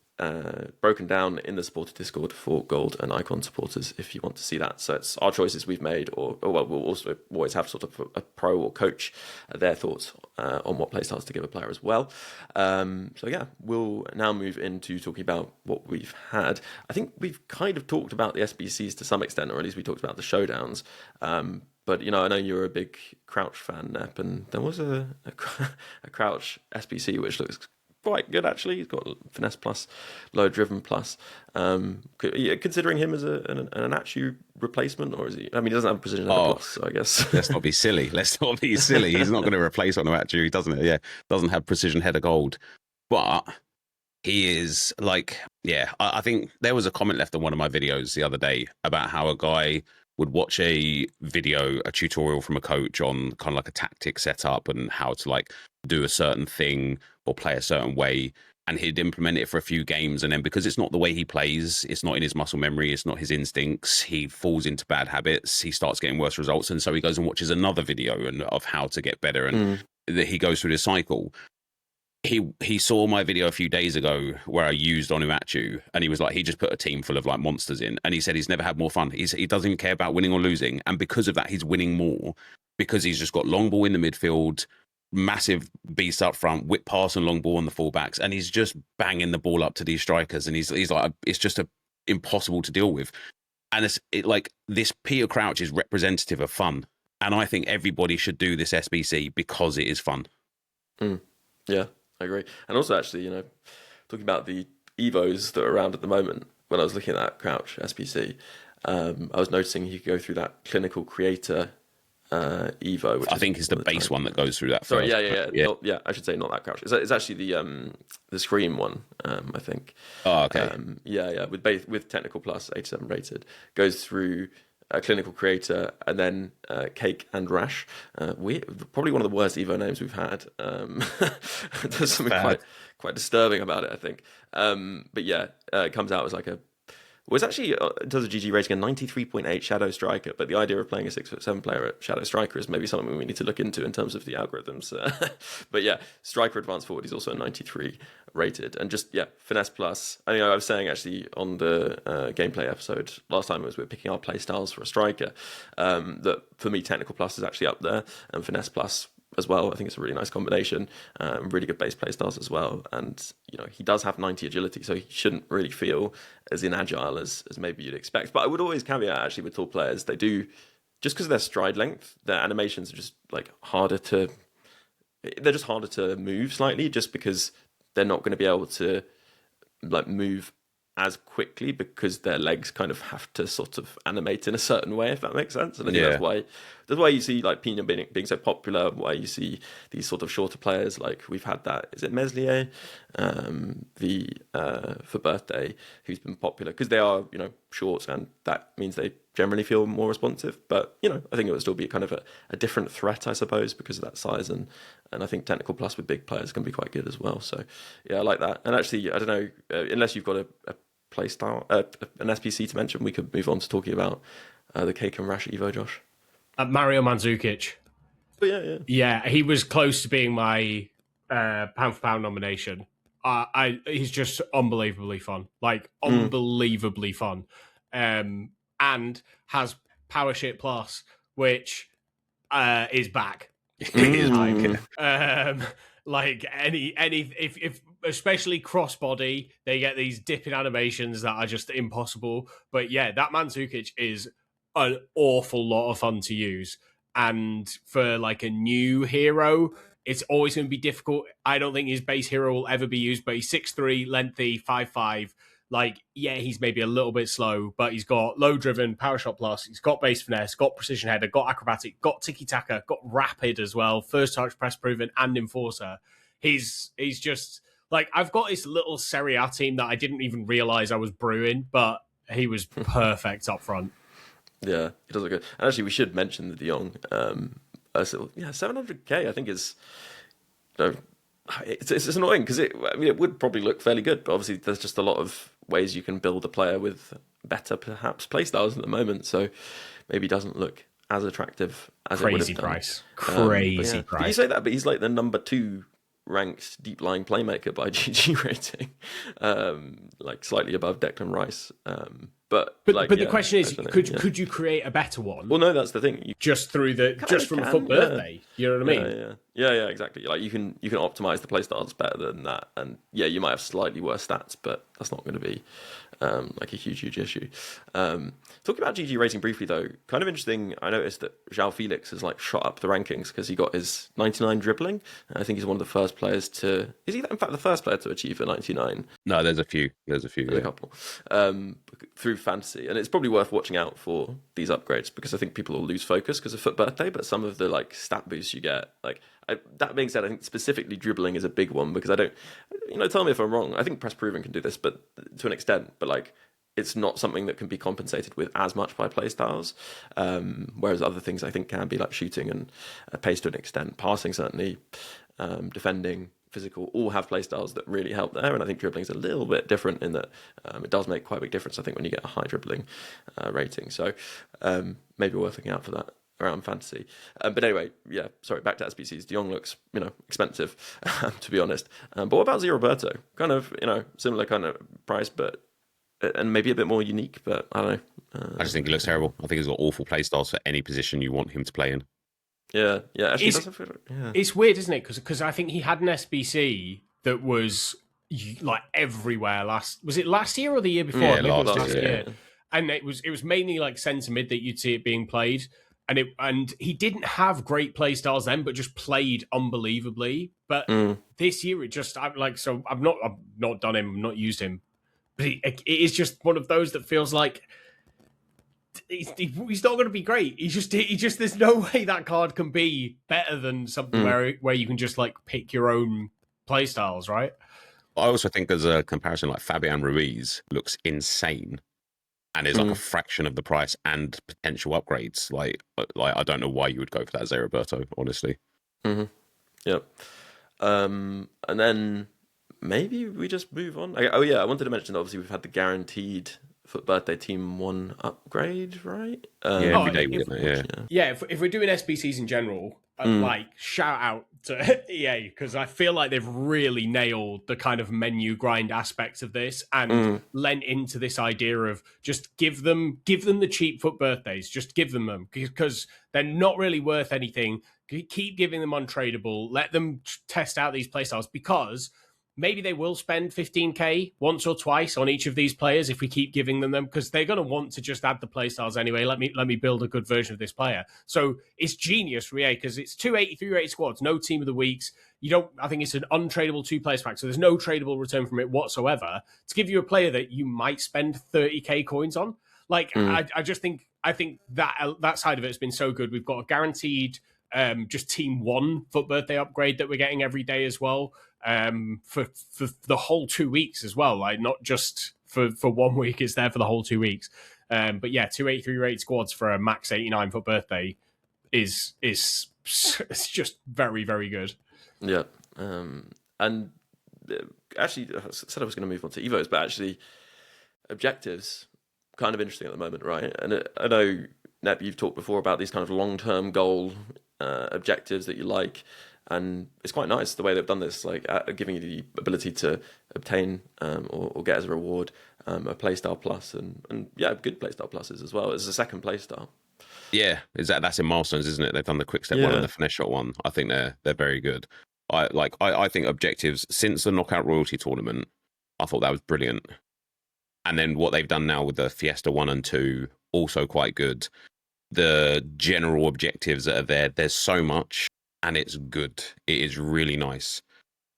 broken down in the supporter Discord for gold and icon supporters if you want to see that. So it's our choices we've made, or well, we'll also always have sort of a pro or coach their thoughts on what playstyles to give a player as well. So yeah, we'll now move into talking about what we've had. I think we've kind of talked about the SBCs to some extent, or at least we talked about the showdowns. But I know you're a big Crouch fan, Nep, and there was a Crouch SBC which looks quite good actually. He's got finesse plus, low driven plus. Considering him as an 𝘵cie replacement, or is he? I mean, he doesn't have precision header plus, so I guess. Let's not be silly. He's not going to replace on 𝘵cie. He doesn't have precision header gold, but he is I think there was a comment left on one of my videos the other day about how a guy would watch a tutorial from a coach on kind of like a tactic setup and how to do a certain thing or play a certain way, and he'd implement it for a few games, and then because it's not the way he plays, it's not in his muscle memory, it's not his instincts, he falls into bad habits, he starts getting worse results, and so he goes and watches another video of how to get better, and that he goes through this cycle. He saw my video a few days ago where I used 𝘰𝘰𝘰𝘀𝘀, and he was like, he just put a team full of like monsters in, and he said he's never had more fun. He doesn't even care about winning or losing, and because of that, he's winning more because he's just got long ball in the midfield, massive beasts up front, whip pass and long ball on the fullbacks, and he's just banging the ball up to these strikers, and he's like, it's just impossible to deal with. And it's like this Peter Crouch is representative of fun, and I think everybody should do this SBC because it is fun. Yeah, I agree. And also, actually, talking about the Evos that are around at the moment, when I was looking at that Crouch SBC, I was noticing he could go through that clinical creator Evo, which I think is the base one that goes through that. Sorry, first. Yeah. I should say not that Crouch. It's actually the Scream one. I think. Oh, okay. With technical plus 87 rated, goes through a clinical creator and then Cake and Rash. Probably one of the worst Evo names we've had. There's something quite disturbing about it, I think. But yeah, it comes out as like a. Well, it's actually, in terms of GG rating, a 93.8 Shadow Striker, but the idea of playing a 6'7" player at Shadow Striker is maybe something we need to look into in terms of the algorithms. But yeah, Striker Advanced Forward, he's also a 93 rated. And just, Finesse Plus. I was saying actually on the gameplay episode last time, we were picking our play styles for a striker, that for me, Technical Plus is actually up there, and Finesse Plus as well. I think it's a really nice combination, really good base play styles as well, and he does have 90 agility, so he shouldn't really feel as inagile as maybe you'd expect. But I would always caveat actually with tall players, they do, just because of their stride length, their animations are just like harder to move slightly, just because they're not going to be able to like move as quickly because their legs kind of have to sort of animate in a certain way, if that makes sense. And I think that's why you see like Pina being so popular, why you see these sort of shorter players, like we've had that, is it 𝗦𝘂𝘂𝘀𝘀, for Birthday, who's been popular because they are, short, and that means they generally feel more responsive. But, I think it would still be kind of a different threat, I suppose, because of that size. And I think Technical Plus with big players can be quite good as well. So, yeah, I like that. And actually, I don't know, unless you've got a play style, an SPC to mention, we could move on to talking about the Cake and Rash Evo, Josh. Mario Mandzukic. But yeah, he was close to being my pound for pound nomination. He's just unbelievably fun, unbelievably fun, and has Power Shit Plus, which is back. It is if especially crossbody, they get these dipping animations that are just impossible. But yeah, that Mandzukic is an awful lot of fun to use, and for like a new hero, it's always going to be difficult. I don't think his base hero will ever be used, but he's 6'3", lengthy, 5'5". He's maybe a little bit slow, but he's got low driven, power shot plus, he's got base finesse, got precision header, got acrobatic, got tiki-taka, got rapid as well, first touch, press proven, and enforcer. He's just like, I've got this little Serie A team that I didn't even realize I was brewing, but he was perfect up front. Yeah, he does look good. And actually, we should mention the De Jong. 700k, I think is, it's annoying because it would probably look fairly good, but obviously there's just a lot of ways you can build a player with better perhaps playstyles at the moment, so maybe doesn't look as attractive as it would have done. Price. Price. But you say that, but he's like the number 2 ranked deep lying playmaker by GG rating, slightly above Declan Rice. But the question is, could you create a better one? Well, no, that's the thing. Just from a FUT Birthday, you know what I mean? Yeah, exactly. Like you can optimize the playstyles better than that, and you might have slightly worse stats, but that's not going to be a huge issue. Talking about GG rating briefly though, kind of interesting. I noticed that 𝘭𝑪 has shot up the rankings because he got his 99 dribbling. I think he's one of the first players to. Is he in fact the first player to achieve a 99? No, there's a few. There's a couple. Through fantasy, and it's probably worth watching out for these upgrades because I think people will lose focus because of FUT Birthday, but some of the stat boosts you get, that being said, I think specifically dribbling is a big one because I don't, tell me if I'm wrong, I think Press Proven can do this, but to an extent, but it's not something that can be compensated with as much by playstyles, whereas other things I think can be shooting and pace to an extent, passing certainly, defending, physical, all have playstyles that really help there. And I think dribbling's a little bit different in that it does make quite a big difference, I think, when you get a high dribbling rating. So maybe worth looking out for that around fantasy. But anyway, yeah, sorry, back to SBCs. De Jong looks, expensive, to be honest. But what about 𝘰𝗻𝘀𝘀? Kind of, similar kind of price, and maybe a bit more unique, but I don't know. I just think he looks terrible. I think he's got awful playstyles for any position you want him to play in. Yeah. Actually, it's weird, isn't it? Because I think he had an SBC that was like everywhere. Was it last year or the year before? Yeah, last year. And it was mainly like centre mid that you'd see it being played. And he didn't have great play styles then, but just played unbelievably. But this year, I've not done him, not used him. But it is just one of those that feels like he's not going to be great. He just there's no way that card can be better than something where you can just like pick your own play styles, right? I also think there's a comparison like Fabian Ruiz looks insane and is like a fraction of the price and potential upgrades. Like I don't know why you would go for that 𝘰𝗻𝘀𝘀, honestly. Yep. And then maybe we just move on. I wanted to mention that obviously we've had the guaranteed FUT Birthday Team 1 upgrade, right? Every day we get that, yeah. If we're doing SBCs in general, like shout out to EA, because I feel like they've really nailed the kind of menu grind aspects of this and lent into this idea of just give them the cheap FUT Birthdays, just give them because they're not really worth anything. Keep giving them Untradable, let them test out these playstyles, because maybe they will spend 15k once or twice on each of these players if we keep giving them because they're going to want to just add the playstyles anyway. Let me build a good version of this player. So it's genius for EA because it's 283 rated squads, no team of the weeks. I think it's an untradable 2 players pack, so there's no tradable return from it whatsoever to give you a player that you might spend 30k coins on. Like I think that side of it has been so good. We've got a guaranteed just Team 1 FUT Birthday upgrade that we're getting every day as well. For the whole 2 weeks as well, like not just for 1 week, it's there for the whole 2 weeks. But yeah, 283 rated squads for a max 89 FUT Birthday is it's just very, very good. Yeah. And actually, I said I was going to move on to Evos, but actually objectives kind of interesting at the moment, right? And I know, Nep, you've talked before about these kind of long-term goal objectives that you like. And it's quite nice the way they've done this, like giving you the ability to obtain or get as a reward a playstyle plus and good playstyle pluses as well. It's a second playstyle. Yeah, that's in Milestones, isn't it? They've done the quick step one and the finesse shot one. I think they're very good. I think objectives since the knockout royalty tournament, I thought that was brilliant. And then what they've done now with the Fiesta 1 and 2, also quite good. The general objectives that are there's so much. And it's good. It is really nice.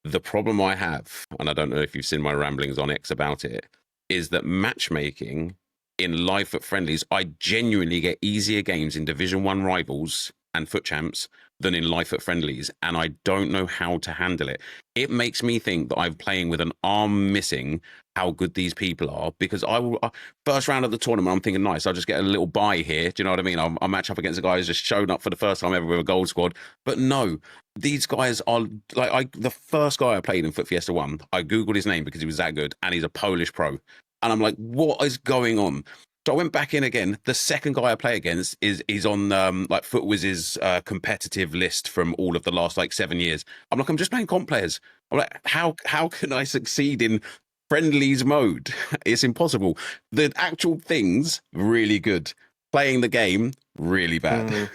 The problem I have, and I don't know if you've seen my ramblings on X about it, is that matchmaking in live FUT Friendlies, I genuinely get easier games in Division 1 rivals and FUT champs than in live FUT Friendlies, and I don't know how to handle it. It makes me think that I'm playing with an arm missing how good these people are, because first round of the tournament, I'm thinking, nice, I'll just get a little bye here. Do you know what I mean? I'll match up against a guy who's just shown up for the first time ever with a gold squad. But no, these guys are the first guy I played in FUT Fiesta 1, I Googled his name because he was that good, and he's a Polish pro. And I'm like, what is going on? So I went back in again. The second guy I play against is on FUTWiz's competitive list from all of the last 7 years. I'm like, I'm just playing comp players. I'm like, how can I succeed in Friendlies mode? It's impossible. The actual thing's really good. Playing the game, really bad.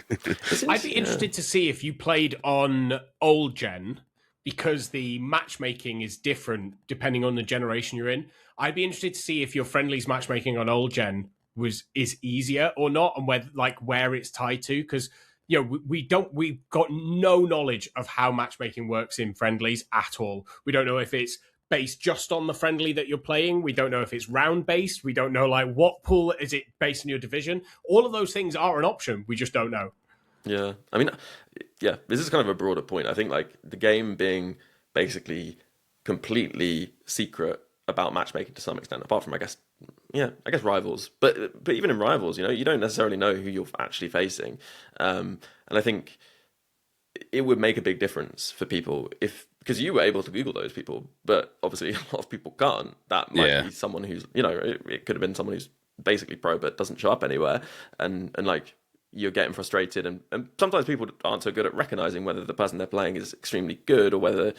I'd be interested to see if you played on old gen, because the matchmaking is different depending on the generation you're in. I'd be interested to see if your Friendlies matchmaking on old gen is easier or not, and where it's tied to, because we've got no knowledge of how matchmaking works in Friendlies at all. We don't know if it's based just on the friendly that you're playing. We don't know if it's round based. We don't know what pool is it based on your division. All of those things are an option. We just don't know. Yeah, I mean, yeah, this is kind of a broader point. I think the game being basically completely secret about matchmaking to some extent, apart from I guess rivals, but even in rivals, you don't necessarily know who you're actually facing, and I think it would make a big difference for people if because you were able to Google those people, but obviously a lot of people can't. That might be someone who's, it could have been someone who's basically pro but doesn't show up anywhere, and like you're getting frustrated, and sometimes people aren't so good at recognizing whether the person they're playing is extremely good or whether,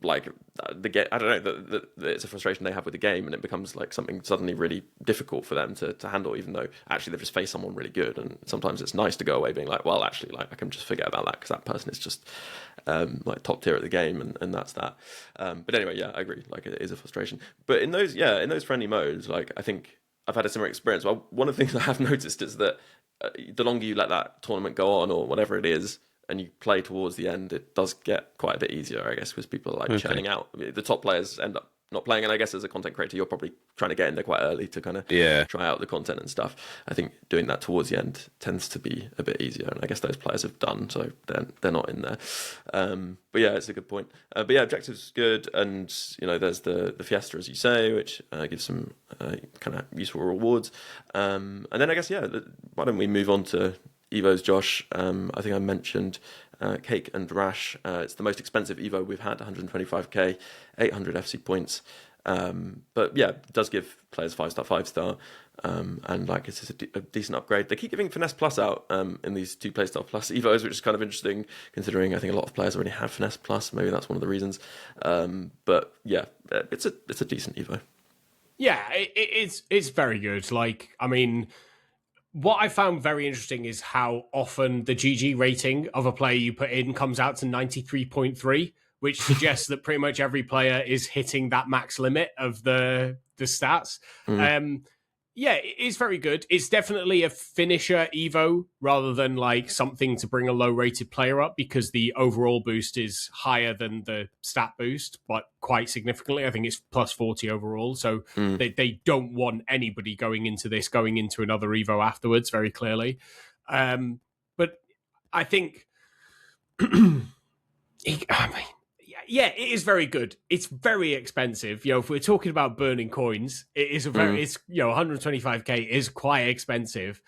like the game, I don't know, that it's a frustration they have with the game, and it becomes like something suddenly really difficult for them to handle, even though actually they've just faced someone really good. And sometimes it's nice to go away being like, well, actually, like I can just forget about that because that person is just like top tier at the game, and that's that. But anyway, yeah, I agree. Like it is a frustration. But in those friendly modes, like I think I've had a similar experience. Well, one of the things I have noticed is that the longer you let that tournament go on or whatever it is, and you play towards the end, it does get quite a bit easier, I guess, because people are like churning out. The top players end up not playing, and I guess as a content creator, you're probably trying to get in there quite early to kind of try out the content and stuff. I think doing that towards the end tends to be a bit easier, and I guess those players have done, so they're not in there. But yeah, it's a good point. But yeah, objectives good, and there's the Fiesta, as you say, which gives some kind of useful rewards. And then I guess why don't we move on to Evos, Josh? I think I mentioned Cake and Rash. It's the most expensive Evo we've had, 125k, 800 FC points. But yeah, it does give players 5-star, 5-star, and like it's just a decent upgrade. They keep giving Finesse Plus out in these 2 Playstyle Plus Evos, which is kind of interesting considering I think a lot of players already have Finesse Plus. Maybe that's one of the reasons. But yeah, it's a decent Evo. Yeah, it's very good. Like, I mean, what I found very interesting is how often the GG rating of a player you put in comes out to 93.3, which suggests that pretty much every player is hitting that max limit of the stats. Yeah, it is very good. It's definitely a finisher Evo rather than like something to bring a low-rated player up, because the overall boost is higher than the stat boost, but quite significantly. I think it's plus 40 overall. So they don't want anybody going into another Evo afterwards, very clearly. But I think... Yeah, it is very good. It's very expensive. If we're talking about burning coins, it is it's 125k is quite expensive,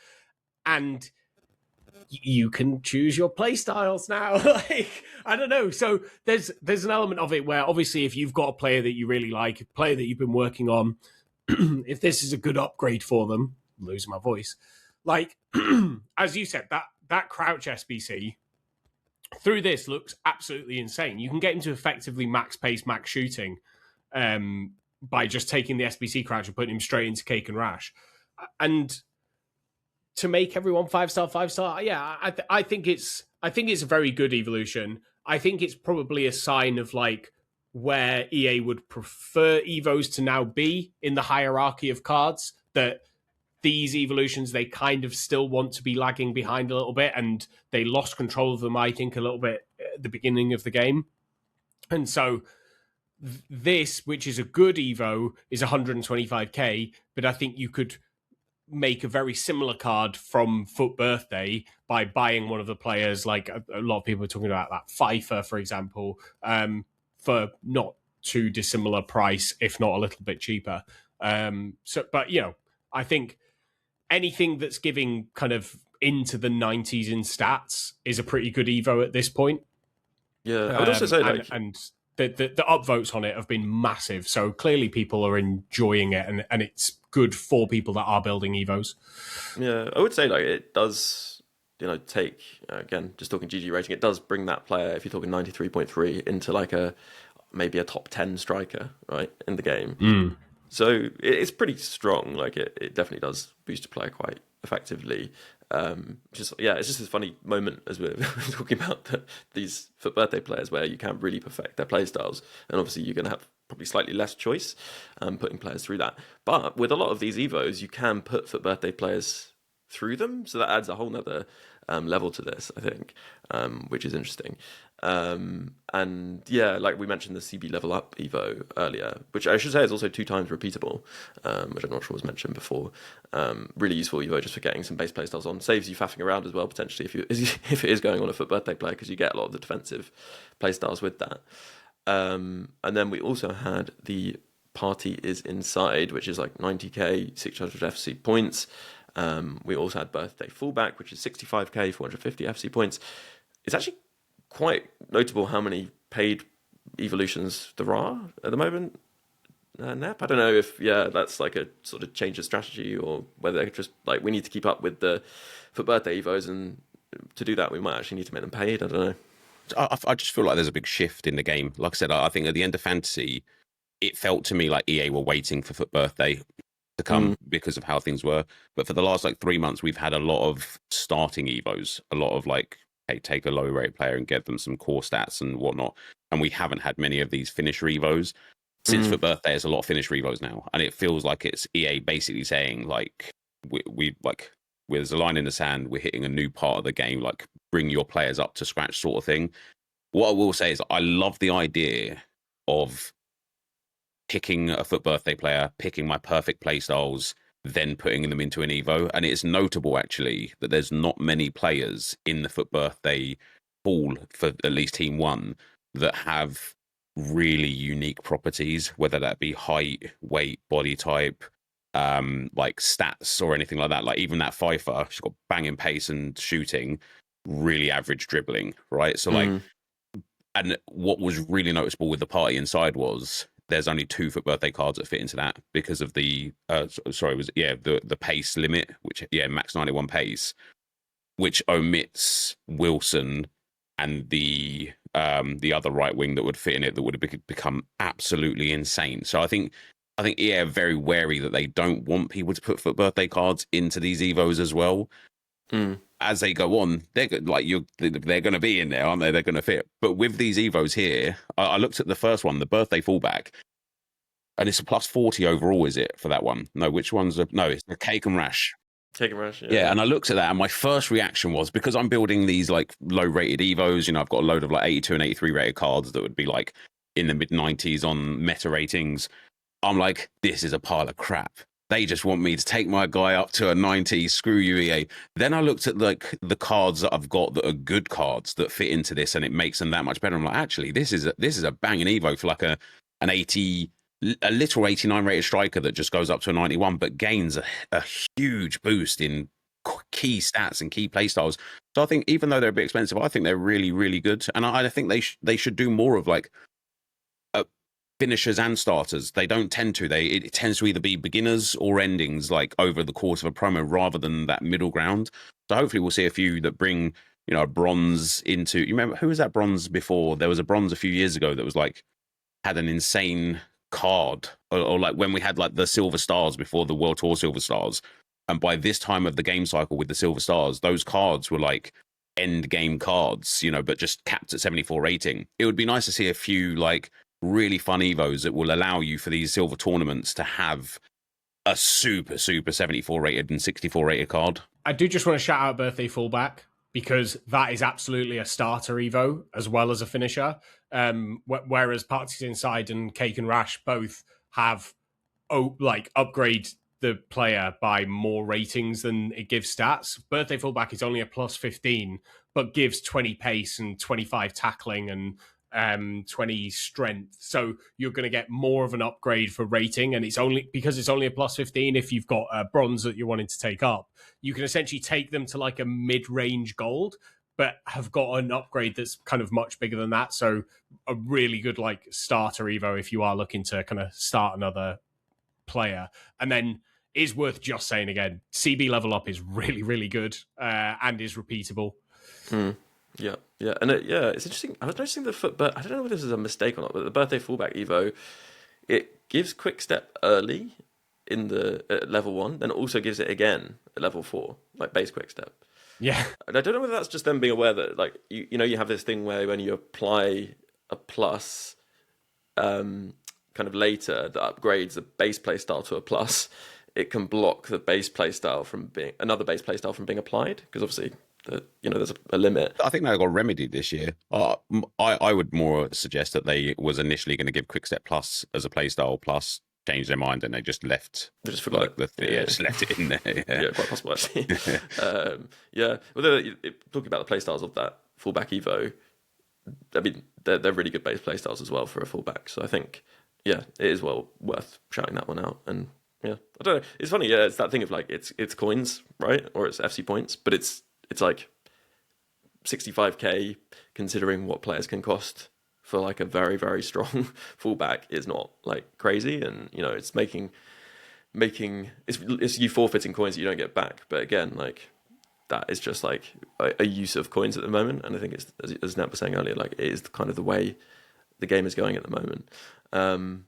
and you can choose your play styles now. Like, I don't know. So there's an element of it where obviously if you've got a player that you really like, a player that you've been working on, if this is a good upgrade for them, I'm losing my voice. Like as you said, that crouch SBC through this looks absolutely insane. You can get into effectively max pace, max shooting by just taking the SBC crouch and putting him straight into Cake and Rash. And to make everyone 5-star, yeah, I think it's a very good evolution. I think it's probably a sign of like where EA would prefer Evos to now be in the hierarchy of cards, that these evolutions, they kind of still want to be lagging behind a little bit, and they lost control of them, I think, a little bit at the beginning of the game. And so this, which is a good Evo, is 125k, but I think you could make a very similar card from FUT Birthday by buying one of the players, like a lot of people are talking about that 𝘵, for example, for not too dissimilar price, if not a little bit cheaper. But I think anything that's giving kind of into the 90s in stats is a pretty good Evo at this point. Yeah, I would also say and the upvotes on it have been massive. So clearly people are enjoying it, and it's good for people that are building Evos. Yeah, I would say like it does, take, again, just talking GG rating, it does bring that player, if you're talking 93.3, into like maybe a top 10 striker, right, in the game. So it's pretty strong. Like it definitely does boost a player quite effectively. It's just this funny moment as we're talking about these FUT Birthday players where you can't really perfect their play styles, and obviously you're going to have probably slightly less choice putting players through that. But with a lot of these Evos, you can put FUT Birthday players through them, so that adds a whole nother level to this, I think, which is interesting. And yeah, like we mentioned the CB level up Evo earlier, which I should say is also 2 times repeatable, which I'm not sure was mentioned before. Really useful Evo just for getting some base playstyles on. Saves you faffing around as well, potentially, if it is going on a FUT Birthday player, because you get a lot of the defensive playstyles with that. And then we also had the Party is Inside, which is like 90k, 600 FC points. We also had Birthday Fullback, which is 65k, 450 FC points. It's actually quite notable how many paid evolutions there are at the moment. Nep, I don't know if that's like a sort of change of strategy, or whether they're just like, we need to keep up with the FUT Birthday evos, and to do that we might actually need to make them paid. I don't know. I just feel like there's a big shift in the game. Like I said, I think at the end of Fantasy, it felt to me like EA were waiting for FUT Birthday to come because of how things were. But for the last like 3 months, we've had a lot of starting evos, a lot of like, hey, take a low rate player and get them some core stats and whatnot. And we haven't had many of these finisher evos. Since FUT Birthday, there's a lot of finisher evos now, and it feels like it's EA basically saying like, we like, there's a line in the sand, we're hitting a new part of the game, like bring your players up to scratch sort of thing. What I will say is I love the idea of picking a FUT Birthday player, picking my perfect playstyles, then putting them into an evo. And it's notable actually that there's not many players in the FUT Birthday pool for at least Team 1 that have really unique properties, whether that be height, weight, body type, like stats or anything like that. Like even that 𝘭𝘃𝗀𝗀, she's got banging pace and shooting, really average dribbling, right? So like, and what was really noticeable with the party inside was there's only 2 FUT Birthday cards that fit into that because of the the pace limit, which max 91 pace, which omits Wilson and the other right wing that would fit in it, that would have become absolutely insane. So I think EA are very wary that they don't want people to put FUT Birthday cards into these evos as well. As they go on, they're going to be in there, aren't they? They're going to fit. But with these evos here, I looked at the first one, the birthday fullback, and it's a +40 overall. Is it for that one? No, which one's no? It's the 𝘃𝗃𝗀𝘀. 𝘃𝗃𝗀𝘀, yeah. And I looked at that, and my first reaction was, because I'm building these like low-rated evos. You know, I've got a load of like 82 and 83 rated cards that would be like in the mid-90s on meta ratings. I'm like, this is a pile of crap. They just want me to take my guy up to a 90. Screw you, EA. Then I looked at like the cards that I've got that are good cards that fit into this, and it makes them that much better. I'm like, actually, this is a banging evo for like an 80, a literal 89 rated striker that just goes up to a 91, but gains a huge boost in key stats and key playstyles. So I think even though they're a bit expensive, I think they're really, really good, and I think they should do more of like finishers and starters. They don't tend to. It tends to either be beginners or endings, like over the course of a promo, rather than that middle ground. So hopefully we'll see a few that bring, you know, a bronze into. You remember who was that bronze before? There was a bronze a few years ago that was like had an insane card, or like when we had like the silver stars before the World Tour silver stars, and by this time of the game cycle with the silver stars, those cards were like end game cards, you know, but just capped at 74 rating. It would be nice to see a few like really fun evos that will allow you for these silver tournaments to have a super 74 rated and 64 rated card. I do just want to shout out Birthday Fullback, because that is absolutely a starter evo as well as a finisher. Whereas Parties Inside and 𝘃𝗃𝗀𝗀𝗀 both have upgrade the player by more ratings than it gives stats. Birthday Fullback is only a +15, but gives 20 pace and 25 tackling and 20 strength, so you're going to get more of an upgrade for rating. And it's only because it's only a +15. If you've got a bronze that you're wanting to take up, you can essentially take them to like a mid-range gold, but have got an upgrade that's kind of much bigger than that. So a really good like starter evo if you are looking to kind of start another player. And then is worth just saying again, CB level up is really, really good and is repeatable. Yeah, and it's interesting. I was noticing but I don't know whether this is a mistake or not, but the Birthday Fullback evo, it gives quick step early in the level 1, then it also gives it again at level 4, like base quick step. Yeah, and I don't know whether that's just them being aware that like you know you have this thing where when you apply a plus, kind of later that upgrades the base playstyle to a plus, it can block the base playstyle from being applied, because obviously. There's a limit. I think they got remedied this year. I would more suggest that they was initially going to give Quickstep Plus as a playstyle, plus changed their mind, and they just left. They just forgot just left it in there. Yeah, quite possible actually. Well, talking about the playstyles of that fullback evo, I mean they're really good base playstyles as well for a fullback. So I think it is well worth shouting that one out. And I don't know. It's funny. Yeah, it's that thing of like it's coins, right, or it's FC points, but it's like 65k, considering what players can cost for like a very, very strong fullback, is not like crazy. And, you know, it's it's you forfeiting coins that you don't get back. But again, like, that is just like a use of coins at the moment. And I think it's, as Nep was saying earlier, like, it is kind of the way the game is going at the moment. Any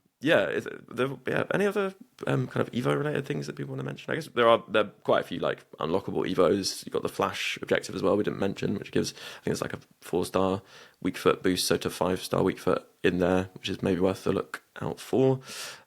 other kind of Evo related things that people want to mention? I guess there are quite a few like unlockable Evos. You've got the Flash objective as well, we didn't mention, which gives, I think it's like a 4-star weak foot boost, so to 5-star weak foot in there, which is maybe worth a look out for.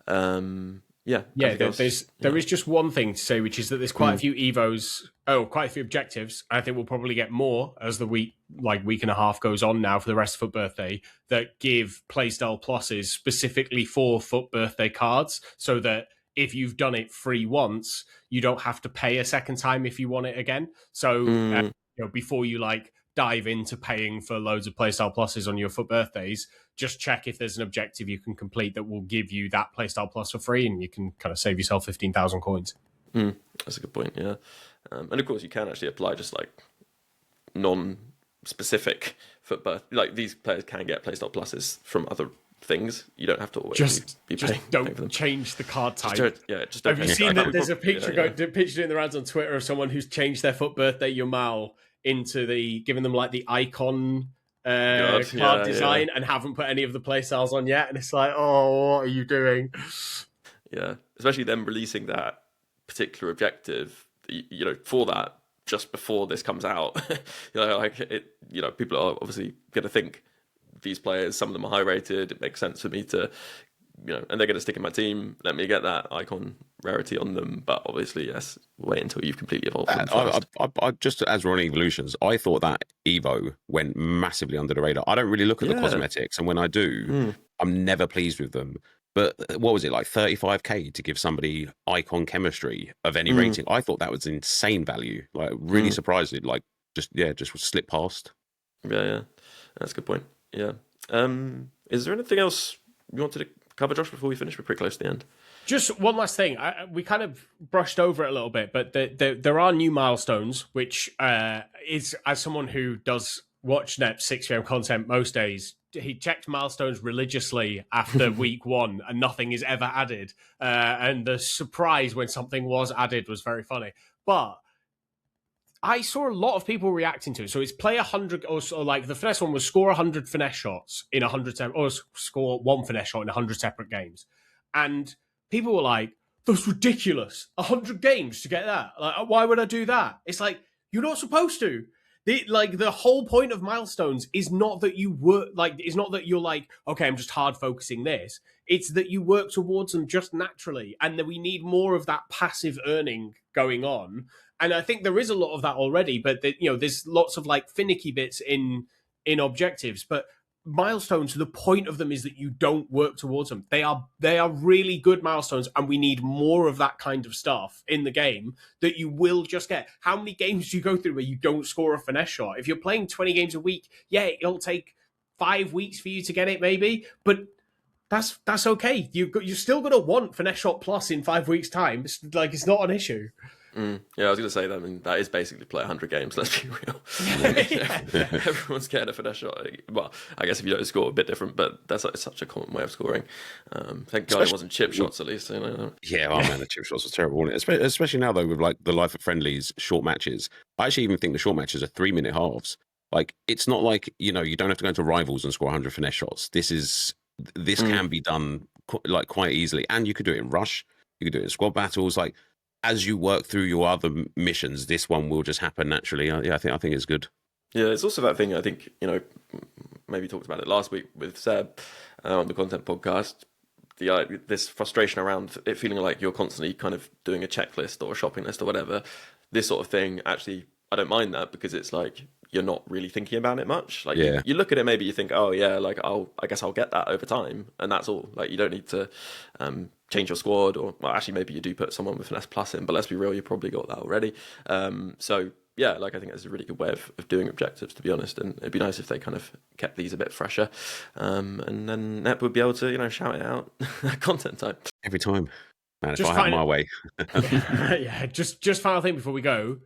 There is just one thing to say, which is that there's quite a few Evos, quite a few objectives. I think we'll probably get more as the week and a half goes on now for the rest of FUT Birthday, that give playstyle pluses specifically for FUT Birthday cards, so that if you've done it free once, you don't have to pay a second time if you want it again. So before you like dive into paying for loads of playstyle pluses on your FUT Birthdays, just check if there's an objective you can complete that will give you that playstyle plus for free, and you can kind of save yourself 15,000 coins. That's a good point, yeah. And of course, you can actually apply just like non-specific FUT Birthday. Like, these players can get playstyle pluses from other things. You don't have to always be paying. Don't change the card type. Just don't. Have you seen that? There's a picture pictured in the rounds on Twitter of someone who's changed their FUT Birthday @𝘬𝘯𝘰𝗍𝘀 into giving them like the icon card design and haven't put any of the playstyles on yet, and it's like, oh, what are you doing? Yeah, especially them releasing that particular objective, you know, for that just before this comes out. People are obviously going to think these players, some of them are high rated, it makes sense for me to, and they're going to stick in my team, let me get that icon rarity on them. But obviously, yes, wait until you've completely evolved them first. I just, as we're on evolutions, I thought that Evo went massively under the radar. I don't really look at the cosmetics, and when I do, I'm never pleased with them. But what was it, like 35k to give somebody icon chemistry of any rating? I thought that was insane value. Like, really surprised it. Like, just slip past. Yeah, that's a good point. Yeah. Is there anything else you wanted to cover, Josh, before we finish? We're pretty close to the end. Just one last thing. We kind of brushed over it a little bit, but there are new milestones, which is, as someone who does watch 𝗵𝘳𝗰𝗀𝗀𝘀 content most days, he checked milestones religiously after week 1, and nothing is ever added. And the surprise when something was added was very funny. But I saw a lot of people reacting to it. So it's play 100, or like the finesse one was score 100 finesse shots in 100, or score 1 finesse shot in 100 separate games. And people were like, that's ridiculous. 100 games to get that. Like, why would I do that? It's like, you're not supposed to. The whole point of milestones is not that you work, like, it's not that you're like, okay, I'm just hard focusing this. It's that you work towards them just naturally, and that we need more of that passive earning going on. And I think there is a lot of that already, but there's lots of like finicky bits in objectives. But milestones, the point of them is that you don't work towards them. They are really good milestones, and we need more of that kind of stuff in the game that you will just get. How many games do you go through where you don't score a finesse shot? If you're playing 20 games a week, yeah, it'll take 5 weeks for you to get it maybe, but that's okay. You're still going to want finesse shot plus in 5 weeks' time. It's not an issue. Yeah, I was going to say that. I mean, that is basically play 100 games. Let's be real. Everyone's getting a finesse shot. Well, I guess if you don't score, a bit different, but that's such a common way of scoring. Thank God it wasn't chip shots, at least. Yeah, oh man, the chip shots were terrible, wasn't it? Especially now though, with like the life of Friendlies short matches. I actually even think the short matches are 3-minute halves. Like, it's not like you don't have to go into Rivals and score 100 finesse shots. This can be done like quite easily, and you could do it in Rush. You could do it in squad battles. Like, as you work through your other missions, this one will just happen naturally. I think it's good. Yeah, it's also that thing, I think, maybe talked about it last week with Seb on the content podcast, this frustration around it feeling like you're constantly kind of doing a checklist or a shopping list or whatever. This sort of thing, actually, I don't mind that, because it's like you're not really thinking about it much. Like, you look at it, maybe you think, oh yeah, like I guess I'll get that over time, and that's all. Like, you don't need to change your squad, or well, actually maybe you do put someone with finesse plus in, but let's be real, you probably got that already. So yeah, like, I think that's a really good way of doing objectives, to be honest, and it'd be nice if they kind of kept these a bit fresher, and then Nep would be able to shout it out content type every time. Man, if I had my way. Yeah, just final thing before we go.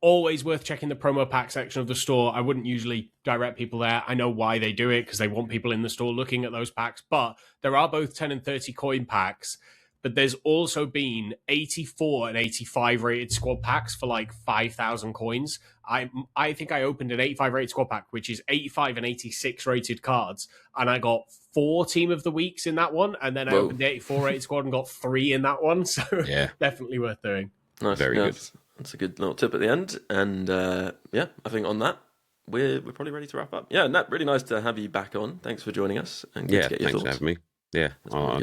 Always worth checking the promo pack section of the store. I wouldn't usually direct people there. I know why they do it, because they want people in the store looking at those packs. But there are both 10 and 30 coin packs. But there's also been 84 and 85 rated squad packs for like 5,000 coins. I think I opened an 85 rated squad pack, which is 85 and 86 rated cards. And I got 4 Team of the Weeks in that one. And then I opened the 84 rated squad and got 3 in that one. So definitely worth doing. Nice. Very good. That's a good little tip at the end. And I think on that, we're probably ready to wrap up. Yeah, Nep, really nice to have you back on. Thanks for joining us. And good to get your thanks thoughts. for having me. Yeah, I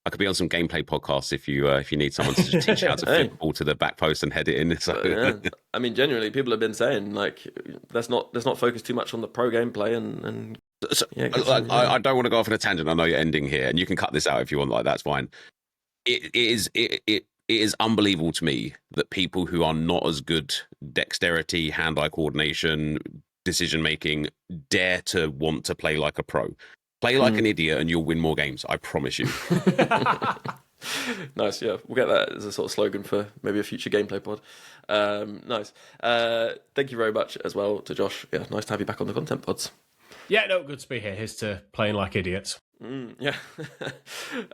could be on some gameplay podcasts if you need someone to just teach you how to flip the ball to the back post and head it in. So. I mean, genuinely, people have been saying like let's not focus too much on the pro gameplay and. I don't want to go off on a tangent. I know you're ending here, and you can cut this out if you want. Like that's fine. It is unbelievable to me that people who are not as good dexterity, hand-eye coordination, decision making dare to want to play like a pro. Play like an idiot and you'll win more games. I promise you. Nice, yeah. We'll get that as a sort of slogan for maybe a future gameplay pod. Nice. Thank you very much as well to Josh. Yeah, nice to have you back on the content pods. Yeah, no, good to be here. Here's to playing like idiots. Yeah.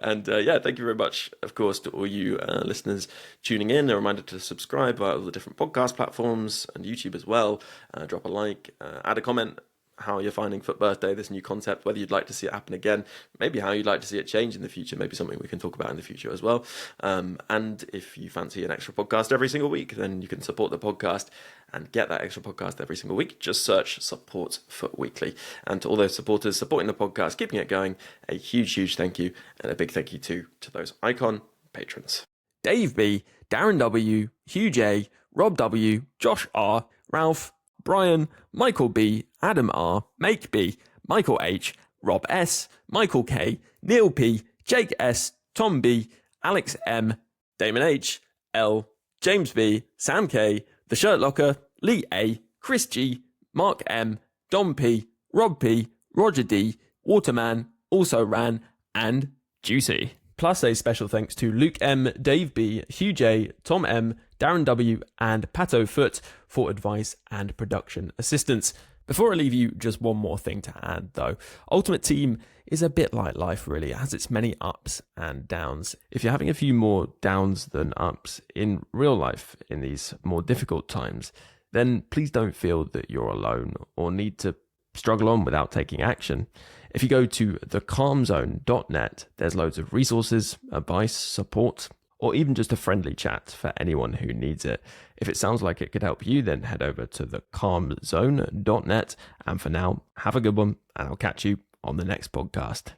And thank you very much, of course, to all you listeners tuning in. A reminder to subscribe via all the different podcast platforms and YouTube as well. Drop a like, add a comment. How you're finding FUT Birthday, this new concept, whether you'd like to see it happen again, maybe how you'd like to see it change in the future, maybe something we can talk about in the future as well. And if you fancy an extra podcast every single week, then you can support the podcast and get that extra podcast every single week. Just search Support FUT Weekly. And to all those supporters supporting the podcast, keeping it going, a huge thank you, and a big thank you to those icon patrons. Dave B, Darren W, Hugh J, Rob W, Josh R, Ralph, Brian, Michael B, Adam R, Make B, Michael H, Rob S, Michael K, Neil P, Jake S, Tom B, Alex M, Damon H, L, James B, Sam K, The Shirt Locker, Lee A, Chris G, Mark M, Dom P, Rob P, Roger D, Waterman, Also Ran, and Juicy. Plus a special thanks to Luke M, Dave B, Hugh J, Tom M, Darren W, and Pato Foot for advice and production assistance. Before I leave you, just one more thing to add though. Ultimate Team is a bit like life really. It has its many ups and downs. If you're having a few more downs than ups in real life in these more difficult times, then please don't feel that you're alone or need to struggle on without taking action. If you go to thecalmzone.net, there's loads of resources, advice, support, or even just a friendly chat for anyone who needs it. If it sounds like it could help you, then head over to thecalmzone.net. And for now, have a good one, and I'll catch you on the next podcast.